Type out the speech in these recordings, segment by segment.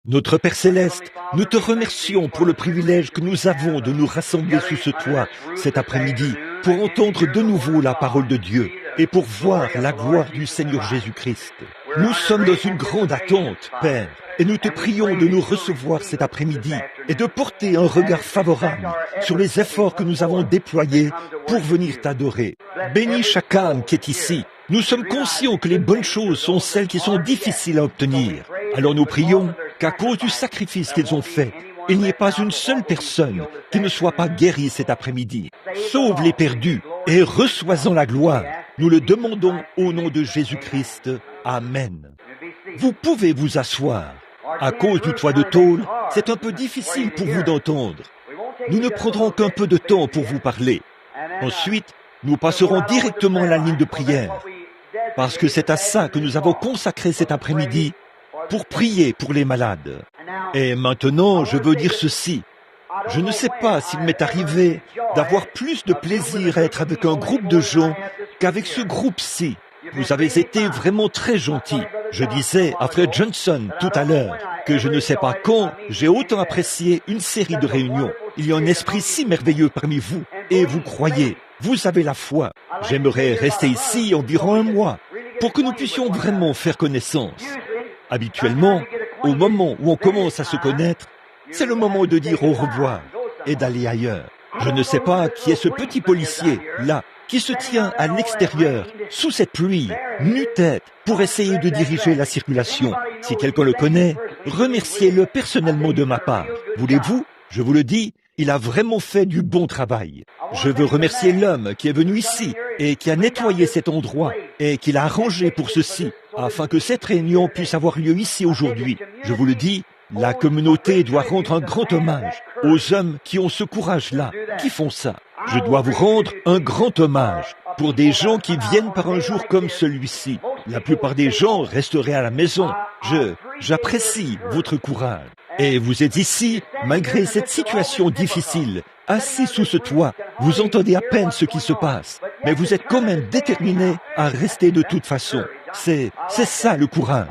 Notre Père Céleste, nous te remercions pour le privilège que nous avons de nous rassembler sous ce toit cet après-midi pour entendre de nouveau la parole de Dieu et pour voir la gloire du Seigneur Jésus-Christ. Nous sommes dans une grande attente, Père, et nous te prions de nous recevoir cet après-midi et de porter un regard favorable sur les efforts que nous avons déployés pour venir t'adorer. Bénis chaque âme qui est ici. Nous sommes conscients que les bonnes choses sont celles qui sont difficiles à obtenir. Alors nous prions qu'à cause du sacrifice qu'ils ont fait, il n'y ait pas une seule personne qui ne soit pas guérie cet après-midi. Sauve les perdus et reçois-en la gloire. Nous le demandons au nom de Jésus-Christ. Amen. Vous pouvez vous asseoir. À cause du toit de tôle, c'est un peu difficile pour vous d'entendre. Nous ne prendrons qu'un peu de temps pour vous parler. Ensuite, nous passerons directement à la ligne de prière, parce que c'est à ça que nous avons consacré cet après-midi, pour prier pour les malades. Et maintenant, je veux dire ceci. Je ne sais pas s'il m'est arrivé d'avoir plus de plaisir à être avec un groupe de gens qu'avec ce groupe-ci. Vous avez été vraiment très gentils. Je disais à Fred Johnson tout à l'heure que je ne sais pas quand j'ai autant apprécié une série de réunions. Il y a un esprit si merveilleux parmi vous, et vous croyez, vous avez la foi. J'aimerais rester ici environ un mois pour que nous puissions vraiment faire connaissance. Habituellement, au moment où on commence à se connaître, c'est le moment de dire au revoir et d'aller ailleurs. Je ne sais pas qui est ce petit policier, là, qui se tient à l'extérieur, sous cette pluie, nu-tête, pour essayer de diriger la circulation. Si quelqu'un le connaît, remerciez-le personnellement de ma part. Voulez-vous? Je vous le dis, il a vraiment fait du bon travail. Je veux remercier l'homme qui est venu ici et qui a nettoyé cet endroit et qui l'a arrangé pour ceci, afin que cette réunion puisse avoir lieu ici aujourd'hui. Je vous le dis, la communauté doit rendre un grand hommage aux hommes qui ont ce courage-là, qui font ça. Je dois vous rendre un grand hommage pour des gens qui viennent par un jour comme celui-ci. La plupart des gens resteraient à la maison. J'apprécie votre courage. Et vous êtes ici, malgré cette situation difficile, assis sous ce toit. Vous entendez à peine ce qui se passe, mais vous êtes quand même déterminés à rester de toute façon. C'est ça le courage.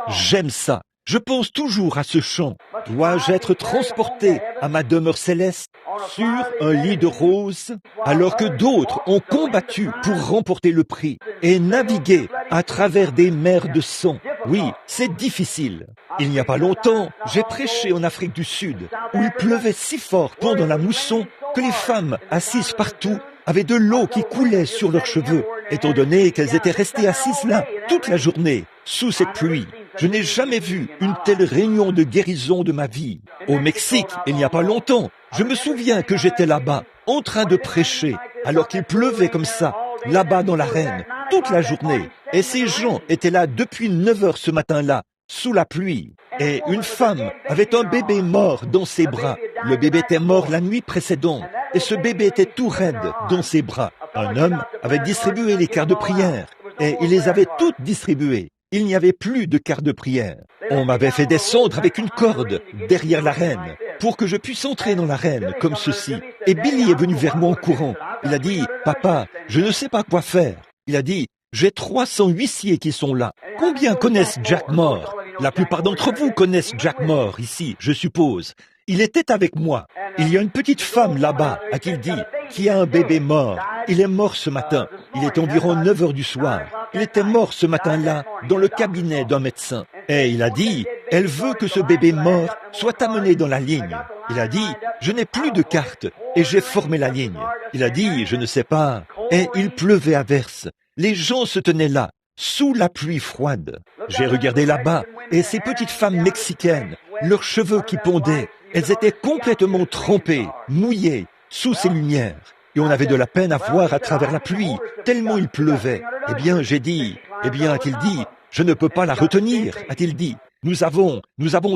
J'aime ça. Je pense toujours à ce chant. Dois-je être transporté à ma demeure céleste sur un lit de roses, alors que d'autres ont combattu pour remporter le prix et navigué à travers des mers de sang? Oui, c'est difficile. Il n'y a pas longtemps, j'ai prêché en Afrique du Sud, où il pleuvait si fort pendant la mousson que les femmes assises partout avaient de l'eau qui coulait sur leurs cheveux, étant donné qu'elles étaient restées assises là toute la journée, sous cette pluie. Je n'ai jamais vu une telle réunion de guérison de ma vie. Au Mexique, il n'y a pas longtemps, je me souviens que j'étais là-bas, en train de prêcher, alors qu'il pleuvait comme ça, là-bas dans l'arène, toute la journée. Et ces gens étaient là depuis 9 heures ce matin-là, sous la pluie. Et une femme avait un bébé mort dans ses bras. Le bébé était mort la nuit précédente, et ce bébé était tout raide dans ses bras. Un homme avait distribué les quarts de prière, et il les avait toutes distribuées. Il n'y avait plus de quart de prière. On m'avait fait descendre avec une corde derrière l'arène pour que je puisse entrer dans l'arène comme ceci. Et Billy est venu vers moi en courant. Il a dit, « Papa, je ne sais pas quoi faire. » Il a dit, « J'ai 300 huissiers qui sont là. Combien connaissent Jack Moore? La plupart d'entre vous connaissent Jack Moore ici, je suppose. Il était avec moi. Il y a une petite femme là-bas, a-t-il dit, qui a un bébé mort. Il est mort ce matin. Il est environ 9 heures du soir. Il était mort ce matin-là dans le cabinet d'un médecin. Et il a dit, elle veut que ce bébé mort soit amené dans la ligne. Il a dit, je n'ai plus de carte et j'ai formé la ligne. Il a dit, je ne sais pas. Et il pleuvait à verse. Les gens se tenaient là, sous la pluie froide. J'ai regardé là-bas et ces petites femmes mexicaines, leurs cheveux qui pondaient, elles étaient complètement trempées, mouillées, sous ces lumières. Et on avait de la peine à voir à travers la pluie, tellement il pleuvait. Eh bien, j'ai dit, a-t-il dit, je ne peux pas la retenir, a-t-il dit. Nous avons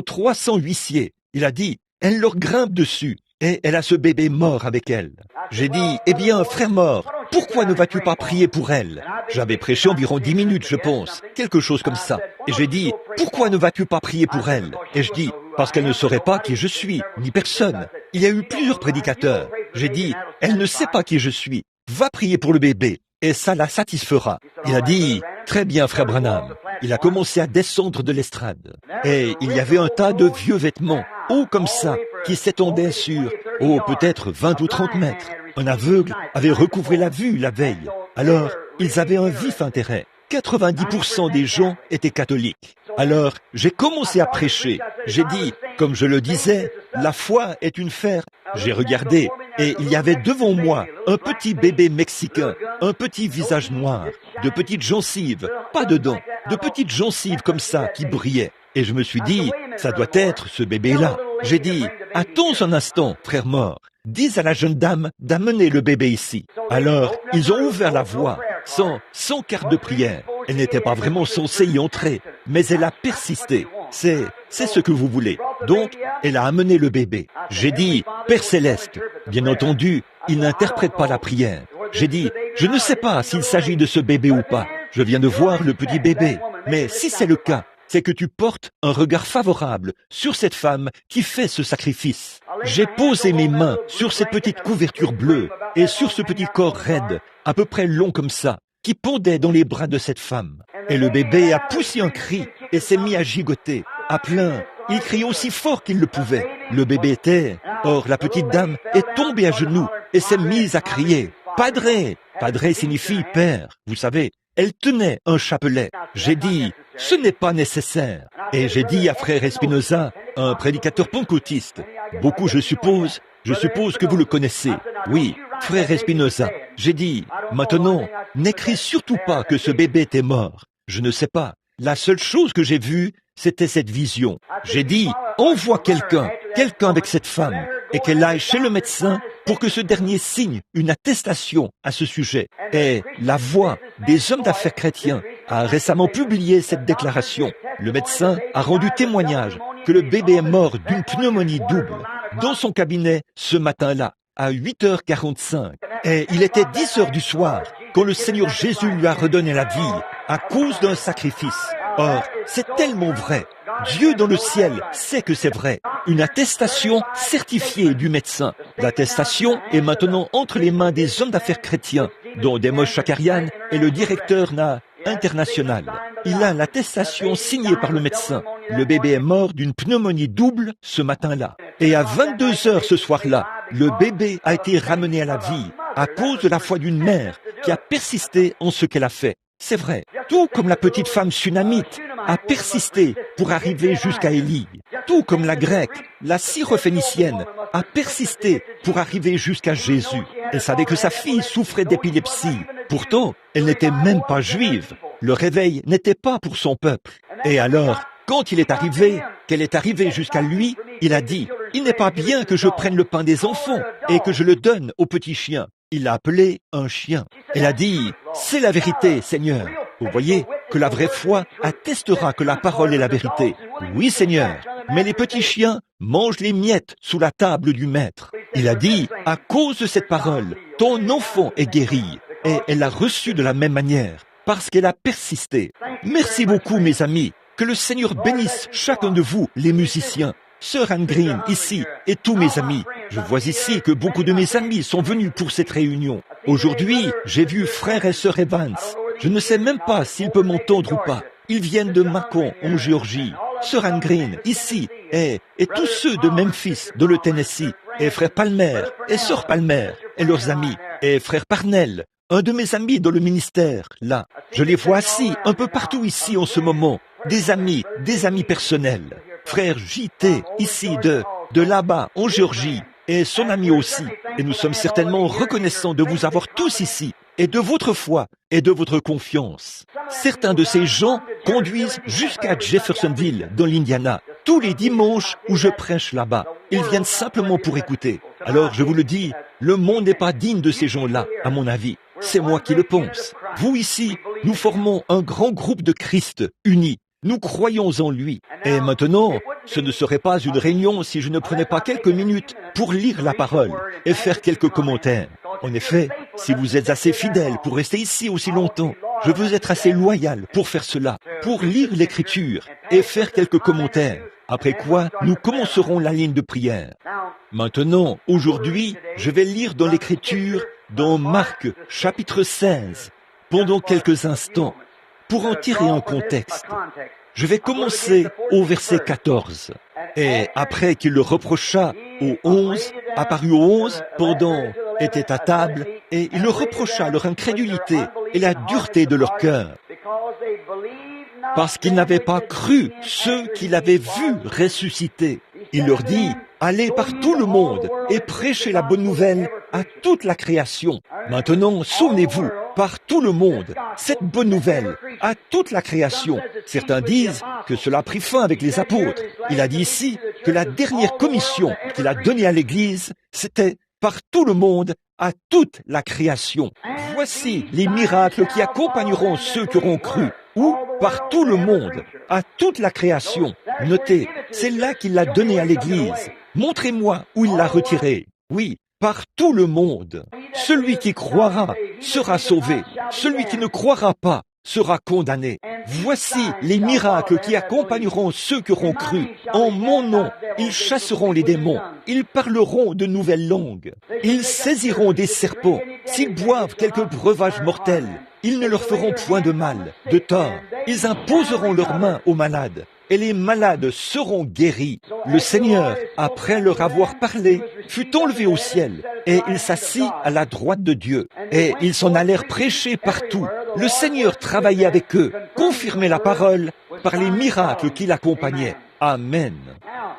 300 huissiers. Il a dit, elle leur grimpe dessus, et elle a ce bébé mort avec elle. J'ai dit, eh bien, frère mort, pourquoi ne vas-tu pas prier pour elle? J'avais prêché environ 10 minutes, je pense, quelque chose comme ça. Et j'ai dit, pourquoi ne vas-tu pas prier pour elle? Et je dis, parce qu'elle ne saurait pas qui je suis, ni personne. Il y a eu plusieurs prédicateurs. J'ai dit, elle ne sait pas qui je suis. Va prier pour le bébé. et ça la satisfera. Il a dit, très bien, frère Branham. Il a commencé à descendre de l'estrade. Et il y avait un tas de vieux vêtements, hauts comme ça, qui s'étendaient sur, peut-être 20 ou 30 mètres. Un aveugle avait recouvré la vue la veille. Alors, ils avaient un vif intérêt. 90% des gens étaient catholiques. Alors, j'ai commencé à prêcher. J'ai dit, comme je le disais, la foi est une fer. J'ai regardé, et il y avait devant moi un petit bébé mexicain, un petit visage noir, de petites gencives, pas de dents, de petites gencives comme ça qui brillaient. Et je me suis dit, ça doit être ce bébé-là. J'ai dit, attends un instant, frère mort. Dis à la jeune dame d'amener le bébé ici. Alors, ils ont ouvert la voie, sans carte de prière. Elle n'était pas vraiment censée y entrer, mais elle a persisté. C'est ce que vous voulez. Donc, elle a amené le bébé. J'ai dit, Père Céleste, bien entendu, il n'interprète pas la prière. J'ai dit, je ne sais pas s'il s'agit de ce bébé ou pas. Je viens de voir le petit bébé. Mais si c'est le cas, c'est que tu portes un regard favorable sur cette femme qui fait ce sacrifice. J'ai posé mes mains sur cette petite couverture bleue et sur ce petit corps raide, à peu près long comme ça, qui pondait dans les bras de cette femme. Et le bébé a poussé un cri et s'est mis à gigoter, à plein. Il criait aussi fort qu'il le pouvait. Le bébé était. Or, la petite dame est tombée à genoux et s'est mise à crier. Padre! Padre signifie père, vous savez. Elle tenait un chapelet. J'ai dit, ce n'est pas nécessaire. Et j'ai dit à frère Espinosa, un prédicateur pentecôtiste, beaucoup je suppose que vous le connaissez. Oui, frère Espinosa. J'ai dit, maintenant, n'écris surtout pas que ce bébé était mort. Je ne sais pas. La seule chose que j'ai vue, c'était cette vision. J'ai dit, envoie quelqu'un avec cette femme, et qu'elle aille chez le médecin pour que ce dernier signe une attestation à ce sujet. Et la Voix des hommes d'affaires chrétiens a récemment publié cette déclaration. Le médecin a rendu témoignage que le bébé est mort d'une pneumonie double dans son cabinet ce matin-là, à 8h45. Et il était 10h du soir quand le Seigneur Jésus lui a redonné la vie à cause d'un sacrifice. Or, c'est tellement vrai. Dieu dans le ciel sait que c'est vrai. Une attestation certifiée du médecin. L'attestation est maintenant entre les mains des hommes d'affaires chrétiens, dont Demos Shakarian est le directeur international. Il a l'attestation signée par le médecin. Le bébé est mort d'une pneumonie double ce matin-là. Et à 22h ce soir-là, le bébé a été ramené à la vie à cause de la foi d'une mère qui a persisté en ce qu'elle a fait. C'est vrai, tout comme la petite femme sunamite a persisté pour arriver jusqu'à Élie, tout comme la grecque, la syrophénicienne, a persisté pour arriver jusqu'à Jésus. Elle savait que sa fille souffrait d'épilepsie. Pourtant, elle n'était même pas juive. Le réveil n'était pas pour son peuple. Et alors, quand il est arrivé, qu'elle est arrivée jusqu'à lui, il a dit, « Il n'est pas bien que je prenne le pain des enfants et que je le donne aux petits chiens. » Il l'a appelé un chien. Elle a dit, « C'est la vérité, Seigneur. » Vous voyez que la vraie foi attestera que la parole est la vérité. Oui, Seigneur, mais les petits chiens mangent les miettes sous la table du maître. Il a dit, « À cause de cette parole, ton enfant est guéri. » Et elle l'a reçu de la même manière, parce qu'elle a persisté. Merci beaucoup, mes amis. Que le Seigneur bénisse chacun de vous, les musiciens. Sœur Anne Green, ici, et tous mes amis. Je vois ici que beaucoup de mes amis sont venus pour cette réunion. Aujourd'hui, j'ai vu frère et sœur Evans. Je ne sais même pas s'ils peuvent m'entendre ou pas. Ils viennent de Macon, en Géorgie. Sœur Anne Green, ici, et tous ceux de Memphis, dans le Tennessee, et frère Palmer, et sœur Palmer, et leurs amis, et frère Parnell, un de mes amis dans le ministère, là. Je les vois assis un peu partout ici en ce moment. Des amis personnels. Frère J.T., ici, de là-bas, en Géorgie, et son ami aussi. Et nous sommes certainement reconnaissants de vous avoir tous ici, et de votre foi, et de votre confiance. Certains de ces gens conduisent jusqu'à Jeffersonville, dans l'Indiana, tous les dimanches où je prêche là-bas. Ils viennent simplement pour écouter. Alors, je vous le dis, le monde n'est pas digne de ces gens-là, à mon avis. C'est moi qui le pense. Vous ici, nous formons un grand groupe de Christ unis. Nous croyons en lui. Et maintenant, ce ne serait pas une réunion si je ne prenais pas quelques minutes pour lire la parole et faire quelques commentaires. En effet, si vous êtes assez fidèle pour rester ici aussi longtemps, je veux être assez loyal pour faire cela, pour lire l'Écriture et faire quelques commentaires. Après quoi, nous commencerons la ligne de prière. Maintenant, aujourd'hui, je vais lire dans l'Écriture, dans Marc, chapitre 16, pendant quelques instants pour en tirer un contexte. Je vais commencer au verset 14. Et après qu'il le reprocha aux 11, apparut aux 11, pendant était à table, et il leur reprocha leur incrédulité et la dureté de leur cœur, parce qu'ils n'avaient pas cru ceux qu'il avait vus ressusciter. Il leur dit, allez par tout le monde et prêchez la bonne nouvelle à toute la création. Maintenant, souvenez-vous, par tout le monde, cette bonne nouvelle à toute la création. Certains disent que cela a pris fin avec les apôtres. Il a dit ici que la dernière commission qu'il a donnée à l'Église, c'était par tout le monde à toute la création. Voici les miracles qui accompagneront ceux qui auront cru. Ou par tout le monde, à toute la création. Notez, c'est là qu'il l'a donné à l'Église. Montrez-moi où il l'a retiré. Oui, par tout le monde. Celui qui croira sera sauvé. Celui qui ne croira pas sera condamné. Voici les miracles qui accompagneront ceux qui auront cru. En mon nom, ils chasseront les démons. Ils parleront de nouvelles langues. Ils saisiront des serpents. S'ils boivent quelques breuvages mortels, ils ne leur feront point de mal, de tort. Ils imposeront leurs mains aux malades, et les malades seront guéris. Le Seigneur, après leur avoir parlé, fut enlevé au ciel, et il s'assit à la droite de Dieu. Et ils s'en allèrent prêcher partout. Le Seigneur travaillait avec eux, confirmait la parole par les miracles qui l'accompagnaient. Amen.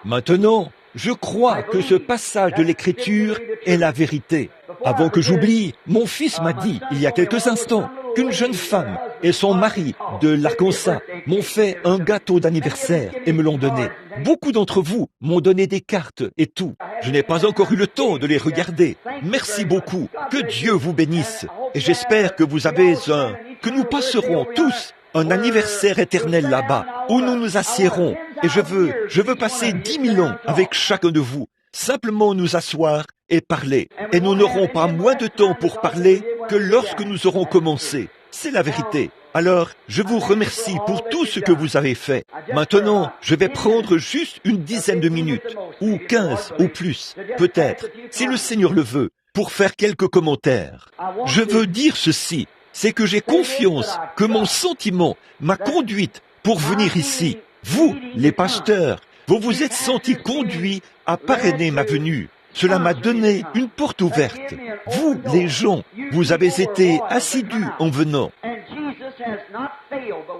Maintenant, je crois que ce passage de l'Écriture est la vérité. Avant que j'oublie, mon fils m'a dit, il y a quelques instants, qu'une jeune femme et son mari de l'Arkansas m'ont fait un gâteau d'anniversaire et me l'ont donné. Beaucoup d'entre vous m'ont donné des cartes et tout. Je n'ai pas encore eu le temps de les regarder. Merci beaucoup. Que Dieu vous bénisse. Et j'espère que que nous passerons tous un anniversaire éternel là-bas, où nous nous assiérons. Et je veux passer 10 000 ans avec chacun de vous. Simplement nous asseoir et parler. Et nous n'aurons pas moins de temps pour parler que lorsque nous aurons commencé. C'est la vérité. Alors, je vous remercie pour tout ce que vous avez fait. Maintenant, je vais prendre juste une dizaine de minutes, ou 15 ou plus, peut-être, si le Seigneur le veut, pour faire quelques commentaires. Je veux dire ceci, c'est que j'ai confiance que mon sentiment m'a conduite pour venir ici. Vous, les pasteurs, vous vous êtes sentis conduits à parrainer ma venue. Cela m'a donné une porte ouverte. Vous, les gens, vous avez été assidus en venant.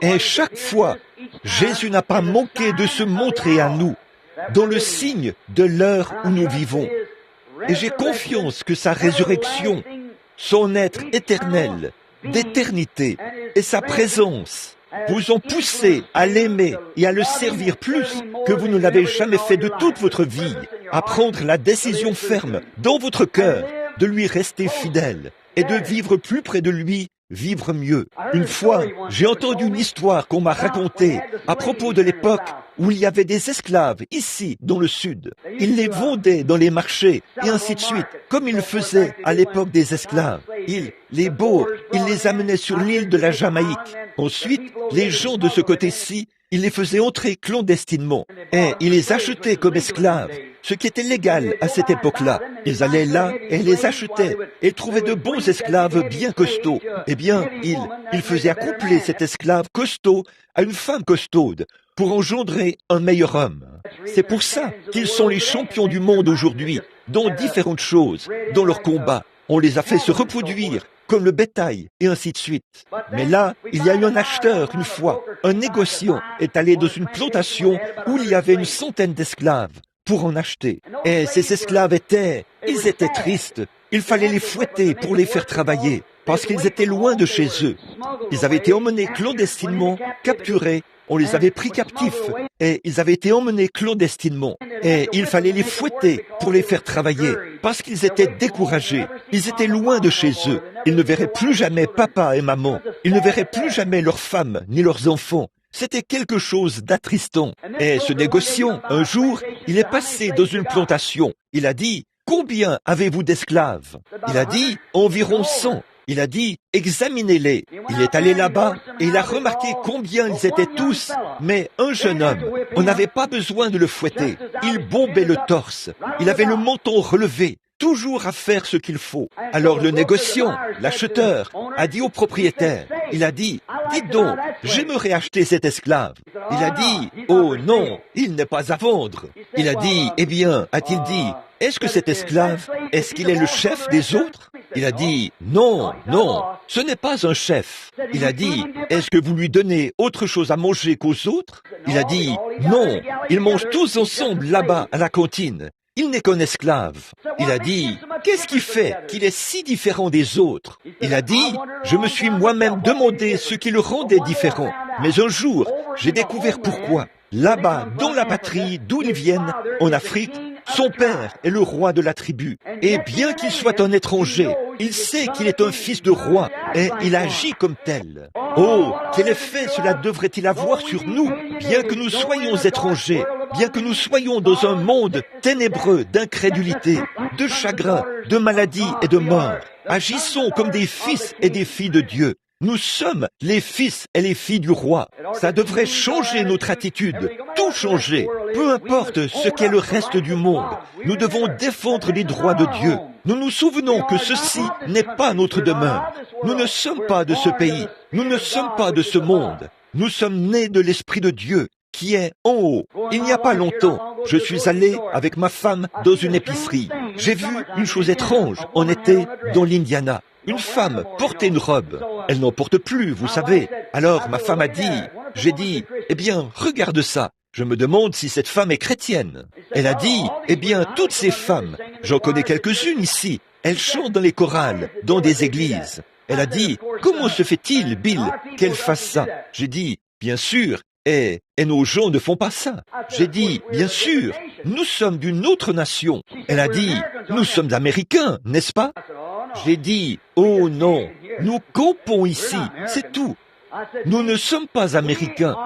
Et chaque fois, Jésus n'a pas manqué de se montrer à nous, dans le signe de l'heure où nous vivons. Et j'ai confiance que sa résurrection, son être éternel, d'éternité, et sa présence vous ont poussé à l'aimer et à le servir plus que vous ne l'avez jamais fait de toute votre vie, à prendre la décision ferme dans votre cœur de lui rester fidèle et de vivre plus près de lui, vivre mieux. Une fois, j'ai entendu une histoire qu'on m'a racontée à propos de l'époque où il y avait des esclaves ici, dans le sud. Ils les vendaient dans les marchés et ainsi de suite, comme ils le faisaient à l'époque des esclaves. Ils les amenaient sur l'île de la Jamaïque. Ensuite, les gens de ce côté-ci, ils les faisaient entrer clandestinement et ils les achetaient comme esclaves, ce qui était légal à cette époque-là. Ils allaient là et les achetaient et trouvaient de bons esclaves bien costauds. Eh bien, ils faisaient accoupler cet esclave costaud à une femme costaude pour engendrer un meilleur homme. C'est pour ça qu'ils sont les champions du monde aujourd'hui, dans différentes choses, dans leurs combats. On les a fait se reproduire comme le bétail, et ainsi de suite. Mais là, il y a eu un acheteur une fois. Un négociant est allé dans une plantation où il y avait une centaine d'esclaves pour en acheter. Et ces esclaves étaient tristes. Il fallait les fouetter pour les faire travailler, parce qu'ils étaient loin de chez eux. Ils avaient été emmenés clandestinement, capturés. On les avait pris captifs et ils avaient été emmenés clandestinement. Et il fallait les fouetter pour les faire travailler parce qu'ils étaient découragés. Ils étaient loin de chez eux. Ils ne verraient plus jamais papa et maman. Ils ne verraient plus jamais leurs femmes ni leurs enfants. C'était quelque chose d'attristant. Et ce négociant, un jour, il est passé dans une plantation. Il a dit, « Combien avez-vous d'esclaves » Il a dit, « Environ 100. » Il a dit, examinez-les. Il est allé là-bas et il a remarqué combien ils étaient tous. Mais un jeune homme, on n'avait pas besoin de le fouetter. Il bombait le torse. Il avait le menton relevé. toujours à faire ce qu'il faut. Alors le négociant, l'acheteur, a dit au propriétaire, il a dit, dites donc, j'aimerais acheter cet esclave. Il a dit, oh non, il n'est pas à vendre. Il a dit, eh bien, a-t-il dit, est-ce que cet esclave, est-ce qu'il est le chef des autres? Il a dit, non, non, ce n'est pas un chef. Il a dit, est-ce que vous lui donnez autre chose à manger qu'aux autres? Il a dit, non, ils mangent tous ensemble là-bas à la cantine. Il n'est qu'un esclave. Il a dit, qu'est-ce qui fait qu'il est si différent des autres? Il a dit, je me suis moi-même demandé ce qui le rendait différent. Mais un jour, j'ai découvert pourquoi. Là-bas, dans la patrie d'où ils viennent, en Afrique, son père est le roi de la tribu. Et bien qu'il soit un étranger, il sait qu'il est un fils de roi et il agit comme tel. Oh, quel effet cela devrait-il avoir sur nous, bien que nous soyons étrangers, bien que nous soyons dans un monde ténébreux d'incrédulité, de chagrin, de maladie et de mort. Agissons comme des fils et des filles de Dieu. Nous sommes les fils et les filles du roi. Ça devrait changer notre attitude, tout changer. Peu importe ce qu'est le reste du monde, nous devons défendre les droits de Dieu. Nous nous souvenons que ceci n'est pas notre demeure. Nous ne sommes pas de ce pays. Nous ne sommes pas de ce monde. Nous sommes nés de l'Esprit de Dieu qui est en haut. Il n'y a pas longtemps, je suis allé avec ma femme dans une épicerie. J'ai vu une chose étrange. On était dans l'Indiana. Une femme portait une robe. Elle n'en porte plus, vous savez. Alors ma femme a dit, j'ai dit, eh bien, regarde ça. Je me demande si cette femme est chrétienne. Elle a dit, eh bien, toutes ces femmes, j'en connais quelques-unes ici, elles chantent dans les chorales, dans des églises. Elle a dit, comment se fait-il, Bill, qu'elle fasse ça? J'ai dit, bien sûr, et nos gens ne font pas ça. J'ai dit, bien sûr, nous sommes d'une autre nation. Elle a dit, nous sommes Américains, n'est-ce pas? J'ai dit, oh non, nous campons ici, c'est tout. Nous ne sommes pas Américains.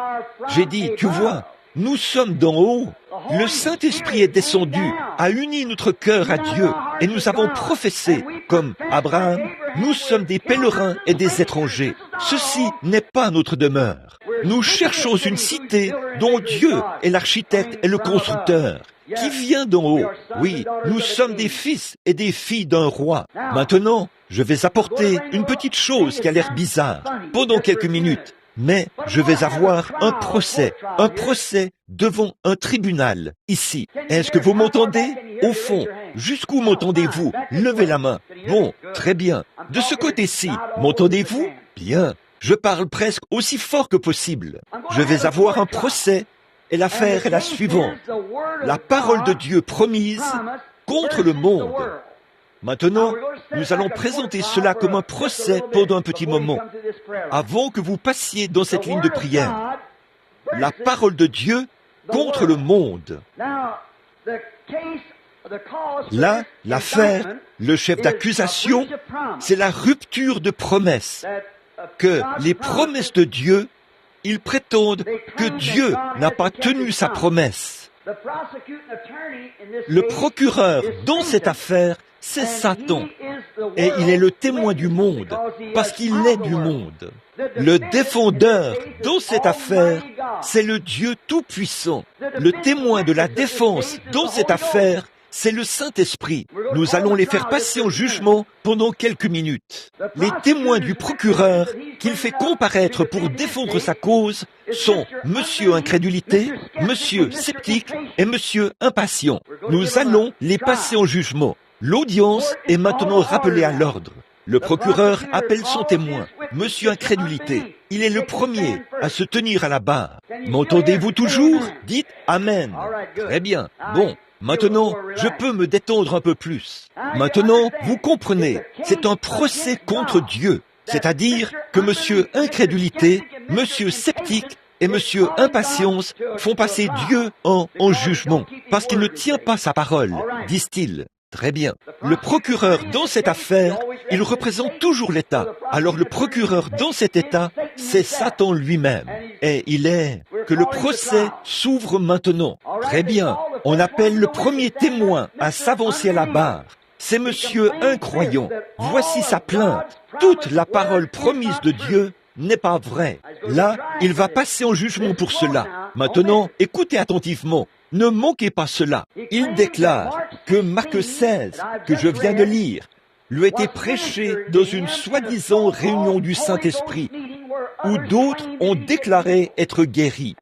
J'ai dit, tu vois, nous sommes d'en haut. Le Saint-Esprit est descendu, a uni notre cœur à Dieu, et nous avons professé, comme Abraham, nous sommes des pèlerins et des étrangers. Ceci n'est pas notre demeure. Nous cherchons une cité dont Dieu est l'architecte et le constructeur, qui vient d'en haut. Oui, nous sommes des fils et des filles d'un roi. Maintenant, je vais apporter une petite chose qui a l'air bizarre pendant quelques minutes. Mais je vais avoir un procès devant un tribunal, ici. Est-ce que vous m'entendez? Au fond, jusqu'où m'entendez-vous? Levez la main. Bon, très bien. De ce côté-ci, m'entendez-vous? Bien. Je parle presque aussi fort que possible. Je vais avoir un procès et l'affaire est la suivante. La parole de Dieu promise contre le monde. Maintenant, nous allons présenter cela comme un procès pendant un petit moment, avant que vous passiez dans cette ligne de prière. La parole de Dieu contre le monde. Là, l'affaire, le chef d'accusation, c'est la rupture de promesse. Que les promesses de Dieu, ils prétendent que Dieu n'a pas tenu sa promesse. Le procureur dans cette affaire, c'est Satan. Et il est le témoin du monde, parce qu'il est du monde. Le défendeur dans cette affaire, c'est le Dieu Tout-Puissant. Le témoin de la défense dans cette affaire, c'est le Saint-Esprit. Nous allons les faire passer en jugement pendant quelques minutes. Les témoins du procureur qu'il fait comparaître pour défendre sa cause sont Monsieur Incrédulité, Monsieur Sceptique et Monsieur Impatient. Nous allons les passer en jugement. L'audience est maintenant rappelée à l'ordre. Le procureur appelle son témoin, Monsieur Incrédulité. Il est le premier à se tenir à la barre. M'entendez-vous toujours? Dites Amen. Très bien. Bon. Maintenant, je peux me détendre un peu plus. Maintenant, vous comprenez, c'est un procès contre Dieu. C'est-à-dire que Monsieur Incrédulité, Monsieur Sceptique et Monsieur Impatience font passer Dieu en jugement, parce qu'il ne tient pas sa parole, disent-ils. Très bien. Le procureur dans cette affaire, il représente toujours l'État. Alors le procureur dans cet État, c'est Satan lui-même. Et il est que le procès s'ouvre maintenant. Très bien. On appelle le premier témoin à s'avancer à la barre. C'est Monsieur Incroyant. Voici sa plainte. Toute la parole promise de Dieu n'est pas vraie. Là, il va passer en jugement pour cela. Maintenant, écoutez attentivement. Ne manquez pas cela. Il déclare que Marc 16, que je viens de lire, lui a été prêché dans une soi-disant réunion du Saint-Esprit, où d'autres ont déclaré être guéris.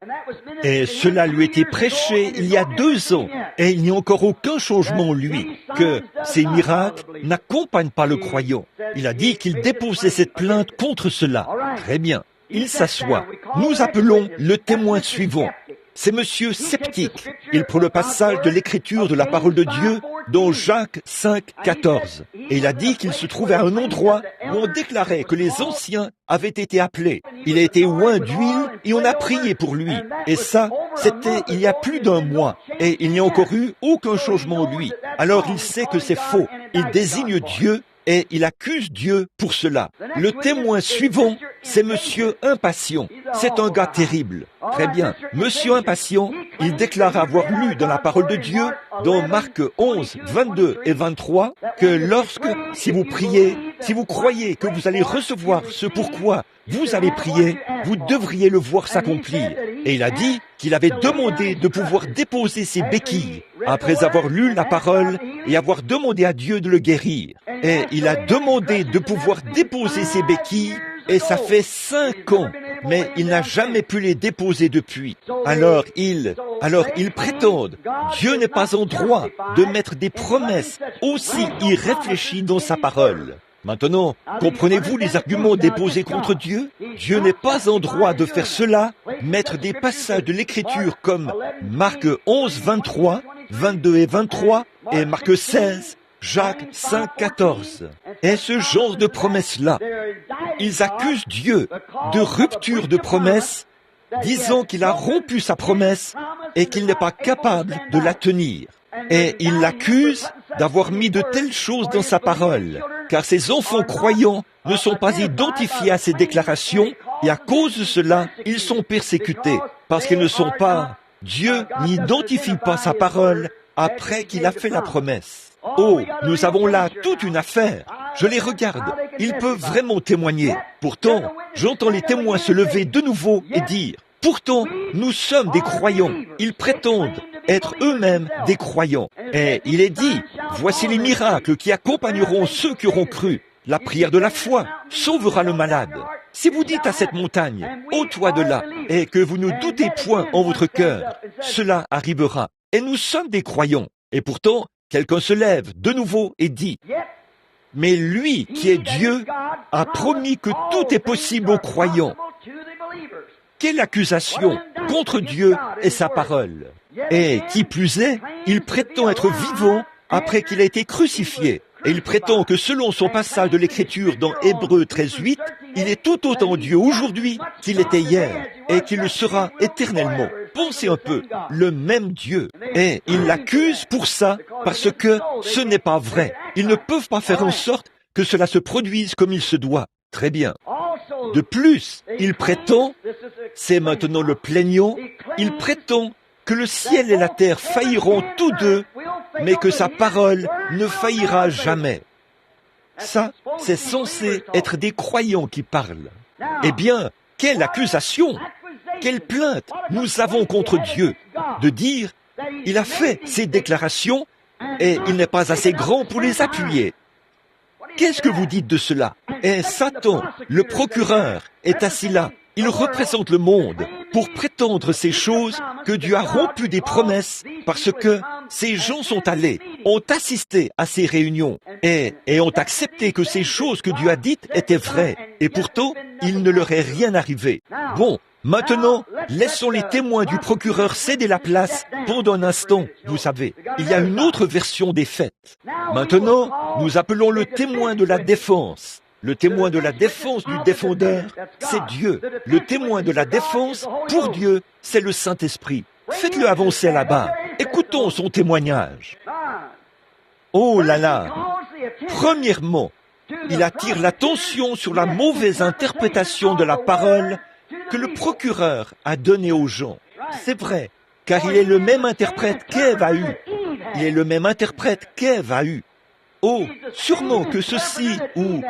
Et cela lui a été prêché il y a 2 ans, et il n'y a encore aucun changement en lui, que ces miracles n'accompagnent pas le croyant. Il a dit qu'il déposait cette plainte contre cela. Très bien. Il s'assoit. Nous appelons le témoin suivant. C'est monsieur sceptique. Il prend le passage de l'écriture de la parole de Dieu dans Jacques 5, 14. Et il a dit qu'il se trouvait à un endroit où on déclarait que les anciens avaient été appelés. Il a été oint d'huile et on a prié pour lui. Et ça, c'était il y a plus d'1 mois. Et il n'y a encore eu aucun changement en lui. Alors il sait que c'est faux. Il désigne Dieu et il accuse Dieu pour cela. Le témoin suivant, c'est monsieur impatient. C'est un gars terrible. Très bien. Monsieur impatient, il déclare avoir lu dans la parole de Dieu, dans Marc 11, 22 et 23, que lorsque, si vous priez, si vous croyez que vous allez recevoir ce pourquoi vous allez prier, vous devriez le voir s'accomplir. Et il a dit qu'il avait demandé de pouvoir déposer ses béquilles, après avoir lu la parole et avoir demandé à Dieu de le guérir. Et il a demandé de pouvoir déposer ses béquilles, et ça fait 5 ans, mais il n'a jamais pu les déposer depuis. Alors ils prétendent, Dieu n'est pas en droit de mettre des promesses aussi irréfléchies dans sa parole. Maintenant, comprenez-vous les arguments déposés contre Dieu? Dieu n'est pas en droit de faire cela, mettre des passages de l'Écriture comme Marc 11, 23, 22 et 23, et Marc 16, Jacques 5, 14. Et ce genre de promesses-là, ils accusent Dieu de rupture de promesse, disant qu'il a rompu sa promesse et qu'il n'est pas capable de la tenir. Et ils l'accusent d'avoir mis de telles choses dans sa parole, car ses enfants croyants ne sont pas identifiés à ses déclarations, et à cause de cela, ils sont persécutés, parce qu'ils ne sont pas. Dieu n'identifie pas sa parole après qu'il a fait la promesse. Oh, nous avons là toute une affaire. Je les regarde. Ils peuvent vraiment témoigner. Pourtant, j'entends les témoins se lever de nouveau et dire, pourtant, nous sommes des croyants. Ils prétendent être eux-mêmes des croyants. Et il est dit, voici les miracles qui accompagneront ceux qui auront cru. La prière de la foi sauvera le malade. Si vous dites à cette montagne, ôte-toi de là, et que vous ne doutez point en votre cœur, cela arrivera. Et nous sommes des croyants. Et pourtant, quelqu'un se lève de nouveau et dit, mais lui qui est Dieu a promis que tout est possible aux croyants. Quelle accusation contre Dieu et sa parole. Et qui plus est, il prétend être vivant après qu'il a été crucifié. Et il prétend que selon son passage de l'Écriture dans Hébreux 13.8, il est tout autant Dieu aujourd'hui qu'il était hier et qu'il le sera éternellement. Pensez un peu, le même Dieu. Et ils l'accusent pour ça parce que ce n'est pas vrai. Ils ne peuvent pas faire en sorte que cela se produise comme il se doit. Très bien. De plus, il prétend, c'est maintenant le plaignant, il prétend que le ciel et la terre failliront tous deux, mais que sa parole ne faillira jamais. Ça, c'est censé être des croyants qui parlent. Eh bien, quelle accusation, quelle plainte nous avons contre Dieu de dire, il a fait ces déclarations et il n'est pas assez grand pour les appuyer. Qu'est-ce que vous dites de cela? Et Satan, le procureur, est assis là. Il représente le monde pour prétendre ces choses que Dieu a rompu des promesses parce que ces gens sont allés, ont assisté à ces réunions et ont accepté que ces choses que Dieu a dites étaient vraies. Et pourtant, il ne leur est rien arrivé. Bon, maintenant, laissons les témoins du procureur céder la place pendant un instant. Vous savez, il y a une autre version des faits. Maintenant, nous appelons le témoin de la défense. Le témoin de la défense du défendeur, c'est Dieu. Le témoin de la défense, pour Dieu, c'est le Saint-Esprit. Faites-le avancer là-bas. Écoutons son témoignage. Oh là là! Premièrement, il attire l'attention sur la mauvaise interprétation de la parole que le procureur a donnée aux gens. C'est vrai, car il est le même interprète qu'Ève a eu. Il est le même interprète qu'Ève a eu. Oh, sûrement que ceci ou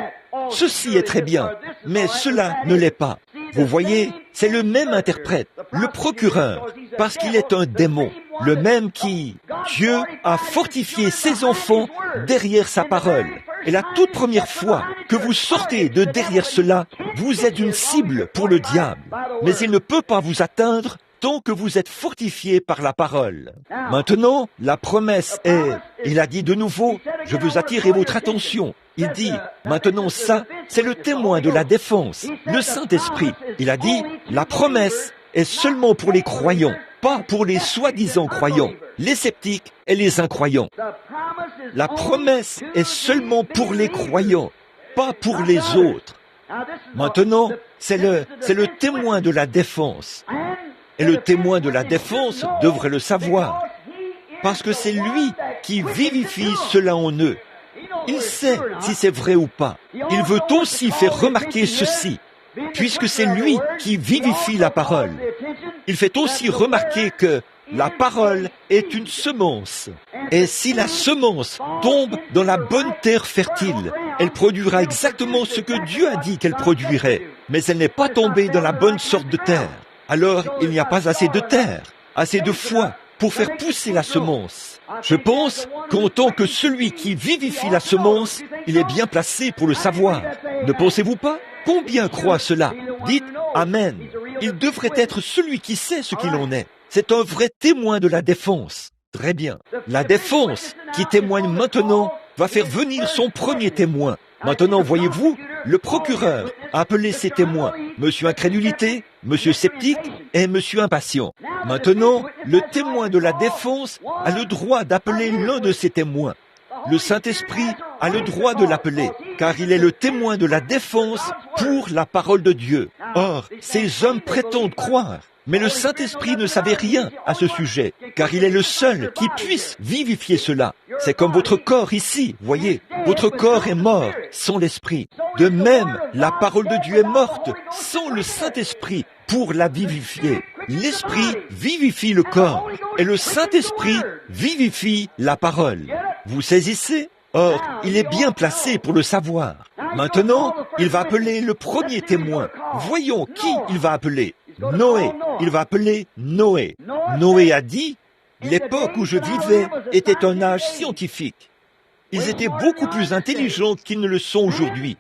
ceci est très bien, mais cela ne l'est pas. Vous voyez, c'est le même interprète, le procureur, parce qu'il est un démon. le même qui, Dieu a fortifié ses enfants derrière sa parole. Et la toute première fois que vous sortez de derrière cela, vous êtes une cible pour le diable. Mais il ne peut pas vous atteindre tant que vous êtes fortifié par la parole. Maintenant, la promesse est, il a dit de nouveau, je veux attirer votre attention. Il dit, maintenant ça, c'est le témoin de la défense, le Saint-Esprit. Il a dit, la promesse est seulement pour les croyants, pas pour les soi-disant croyants, les sceptiques et les incroyants. La promesse est seulement pour les croyants, pas pour les autres. Maintenant, c'est le témoin de la défense. Et le témoin de la défense devrait le savoir, parce que c'est lui qui vivifie cela en eux. Il sait si c'est vrai ou pas. Il veut aussi faire remarquer ceci, puisque c'est lui qui vivifie la parole. Il fait aussi remarquer que la parole est une semence. Et si la semence tombe dans la bonne terre fertile, elle produira exactement ce que Dieu a dit qu'elle produirait. Mais elle n'est pas tombée dans la bonne sorte de terre. Alors, il n'y a pas assez de terre, assez de foi pour faire pousser la semence. Je pense qu'en tant que celui qui vivifie la semence, il est bien placé pour le savoir. Ne pensez-vous pas? Combien croient cela? Dites Amen. Il devrait être celui qui sait ce qu'il en est. C'est un vrai témoin de la défense. Très bien. La défense qui témoigne maintenant va faire venir son premier témoin. Maintenant, voyez-vous, le procureur a appelé ses témoins, Monsieur Incrédulité, Monsieur Sceptique et Monsieur Impatient. Maintenant, le témoin de la défense a le droit d'appeler l'un de ses témoins. Le Saint-Esprit a le droit de l'appeler, car il est le témoin de la défense pour la parole de Dieu. Or, ces hommes prétendent croire, mais le Saint-Esprit ne savait rien à ce sujet, car il est le seul qui puisse vivifier cela. C'est comme votre corps ici, voyez, votre corps est mort sans l'Esprit. De même, la parole de Dieu est morte sans le Saint-Esprit pour la vivifier. L'Esprit vivifie le corps, et le Saint-Esprit vivifie la parole. Vous saisissez? Or, il est bien placé pour le savoir. Maintenant, il va appeler le premier témoin. Voyons qui il va appeler. Noé. Il va appeler Noé. Noé a dit, l'époque où je vivais était un âge scientifique. Ils étaient beaucoup plus intelligents qu'ils ne le sont aujourd'hui.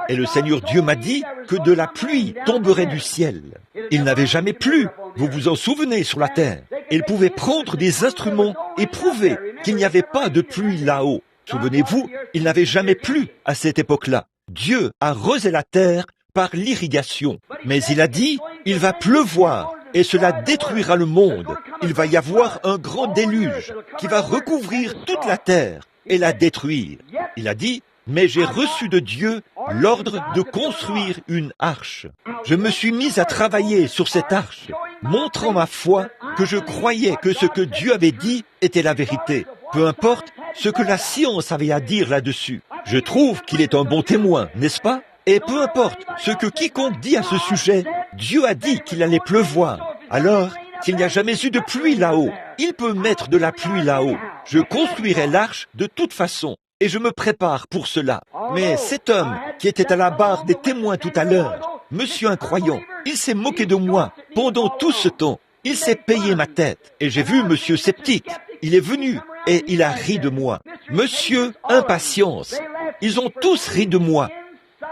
Et le Seigneur Dieu m'a dit que de la pluie tomberait du ciel. Il n'avait jamais plu, vous vous en souvenez, sur la terre. Ils pouvaient prendre des instruments et prouver qu'il n'y avait pas de pluie là-haut. Souvenez-vous, il n'avait jamais plu à cette époque-là. Dieu a arrosé la terre par l'irrigation. Mais il a dit, il va pleuvoir et cela détruira le monde. Il va y avoir un grand déluge qui va recouvrir toute la terre et la détruire. Il a dit, mais j'ai reçu de Dieu l'ordre de construire une arche. Je me suis mis à travailler sur cette arche, montrant ma foi que je croyais que ce que Dieu avait dit était la vérité. Peu importe ce que la science avait à dire là-dessus. Je trouve qu'il est un bon témoin, n'est-ce pas? Et peu importe ce que quiconque dit à ce sujet, Dieu a dit qu'il allait pleuvoir. Alors, s'il n'y a jamais eu de pluie là-haut, il peut mettre de la pluie là-haut. Je construirai l'arche de toute façon. Et je me prépare pour cela. Mais cet homme qui était à la barre des témoins tout à l'heure, Monsieur Incroyant, il s'est moqué de moi pendant tout ce temps. Il s'est payé ma tête. Et j'ai vu Monsieur Sceptique. Il est venu et il a ri de moi. Monsieur Impatience. Ils ont tous ri de moi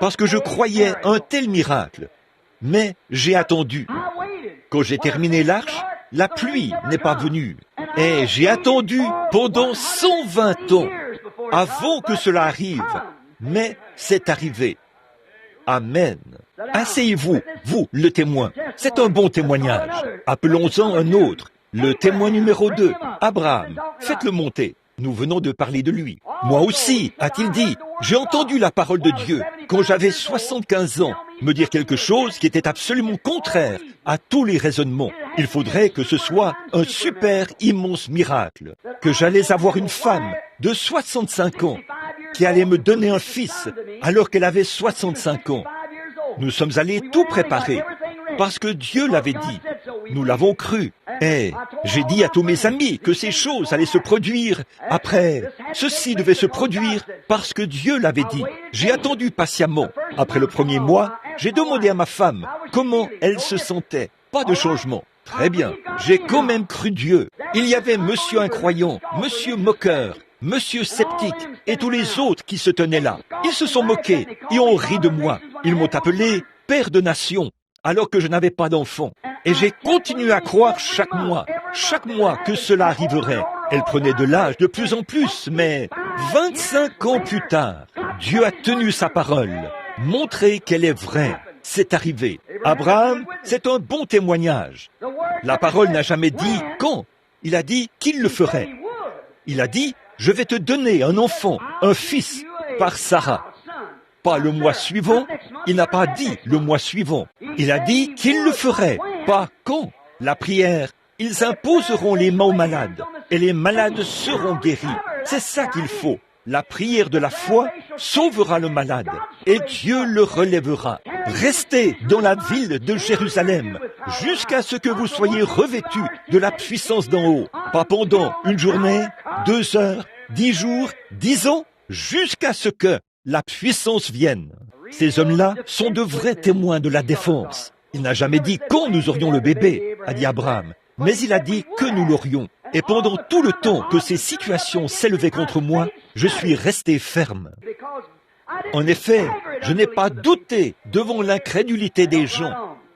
parce que je croyais un tel miracle. Mais j'ai attendu. Quand j'ai terminé l'arche, la pluie n'est pas venue. Et j'ai attendu pendant 120 ans avant que cela arrive. Mais c'est arrivé. Amen. Asseyez-vous, vous, le témoin. C'est un bon témoignage. Appelons-en un autre. Le témoin numéro 2, Abraham. Faites-le monter. Nous venons de parler de lui. Moi aussi, a-t-il dit, j'ai entendu la parole de Dieu quand j'avais 75 ans me dire quelque chose qui était absolument contraire à tous les raisonnements. Il faudrait que ce soit un super immense miracle, que j'allais avoir une femme de 65 ans qui allait me donner un fils alors qu'elle avait 65 ans. Nous sommes allés tout préparer parce que Dieu l'avait dit. Nous l'avons cru. Et j'ai dit à tous mes amis que ces choses allaient se produire après. Ceci devait se produire parce que Dieu l'avait dit. J'ai attendu patiemment. Après le premier mois, j'ai demandé à ma femme comment elle se sentait. Pas de changement. Très bien, j'ai quand même cru Dieu. Il y avait monsieur incroyant, monsieur moqueur, monsieur sceptique et tous les autres qui se tenaient là. Ils se sont moqués et ont ri de moi. Ils m'ont appelé père de nation, alors que je n'avais pas d'enfant. Et j'ai continué à croire chaque mois que cela arriverait. Elle prenait de l'âge de plus en plus, mais 25 ans plus tard, Dieu a tenu sa parole, montré qu'elle est vraie. C'est arrivé. Abraham, c'est un bon témoignage. La parole n'a jamais dit quand. Il a dit qu'il le ferait. Il a dit, je vais te donner un enfant, un fils, par Sarah. Pas le mois suivant, il n'a pas dit le mois suivant. Il a dit qu'il le ferait, pas quand. La prière, ils imposeront les mains aux malades, et les malades seront guéris. C'est ça qu'il faut. La prière de la foi sauvera le malade, et Dieu le relèvera. Restez dans la ville de Jérusalem, jusqu'à ce que vous soyez revêtus de la puissance d'en haut. Pas pendant une journée, 2 heures, 10 jours, 10 ans, jusqu'à ce que la puissance vienne. Ces hommes-là sont de vrais témoins de la défense. Il n'a jamais dit quand nous aurions le bébé, a dit Abraham, mais il a dit que nous l'aurions. Et pendant tout le temps que ces situations s'élevaient contre moi, je suis resté ferme. En effet, je n'ai pas douté devant l'incrédulité des gens.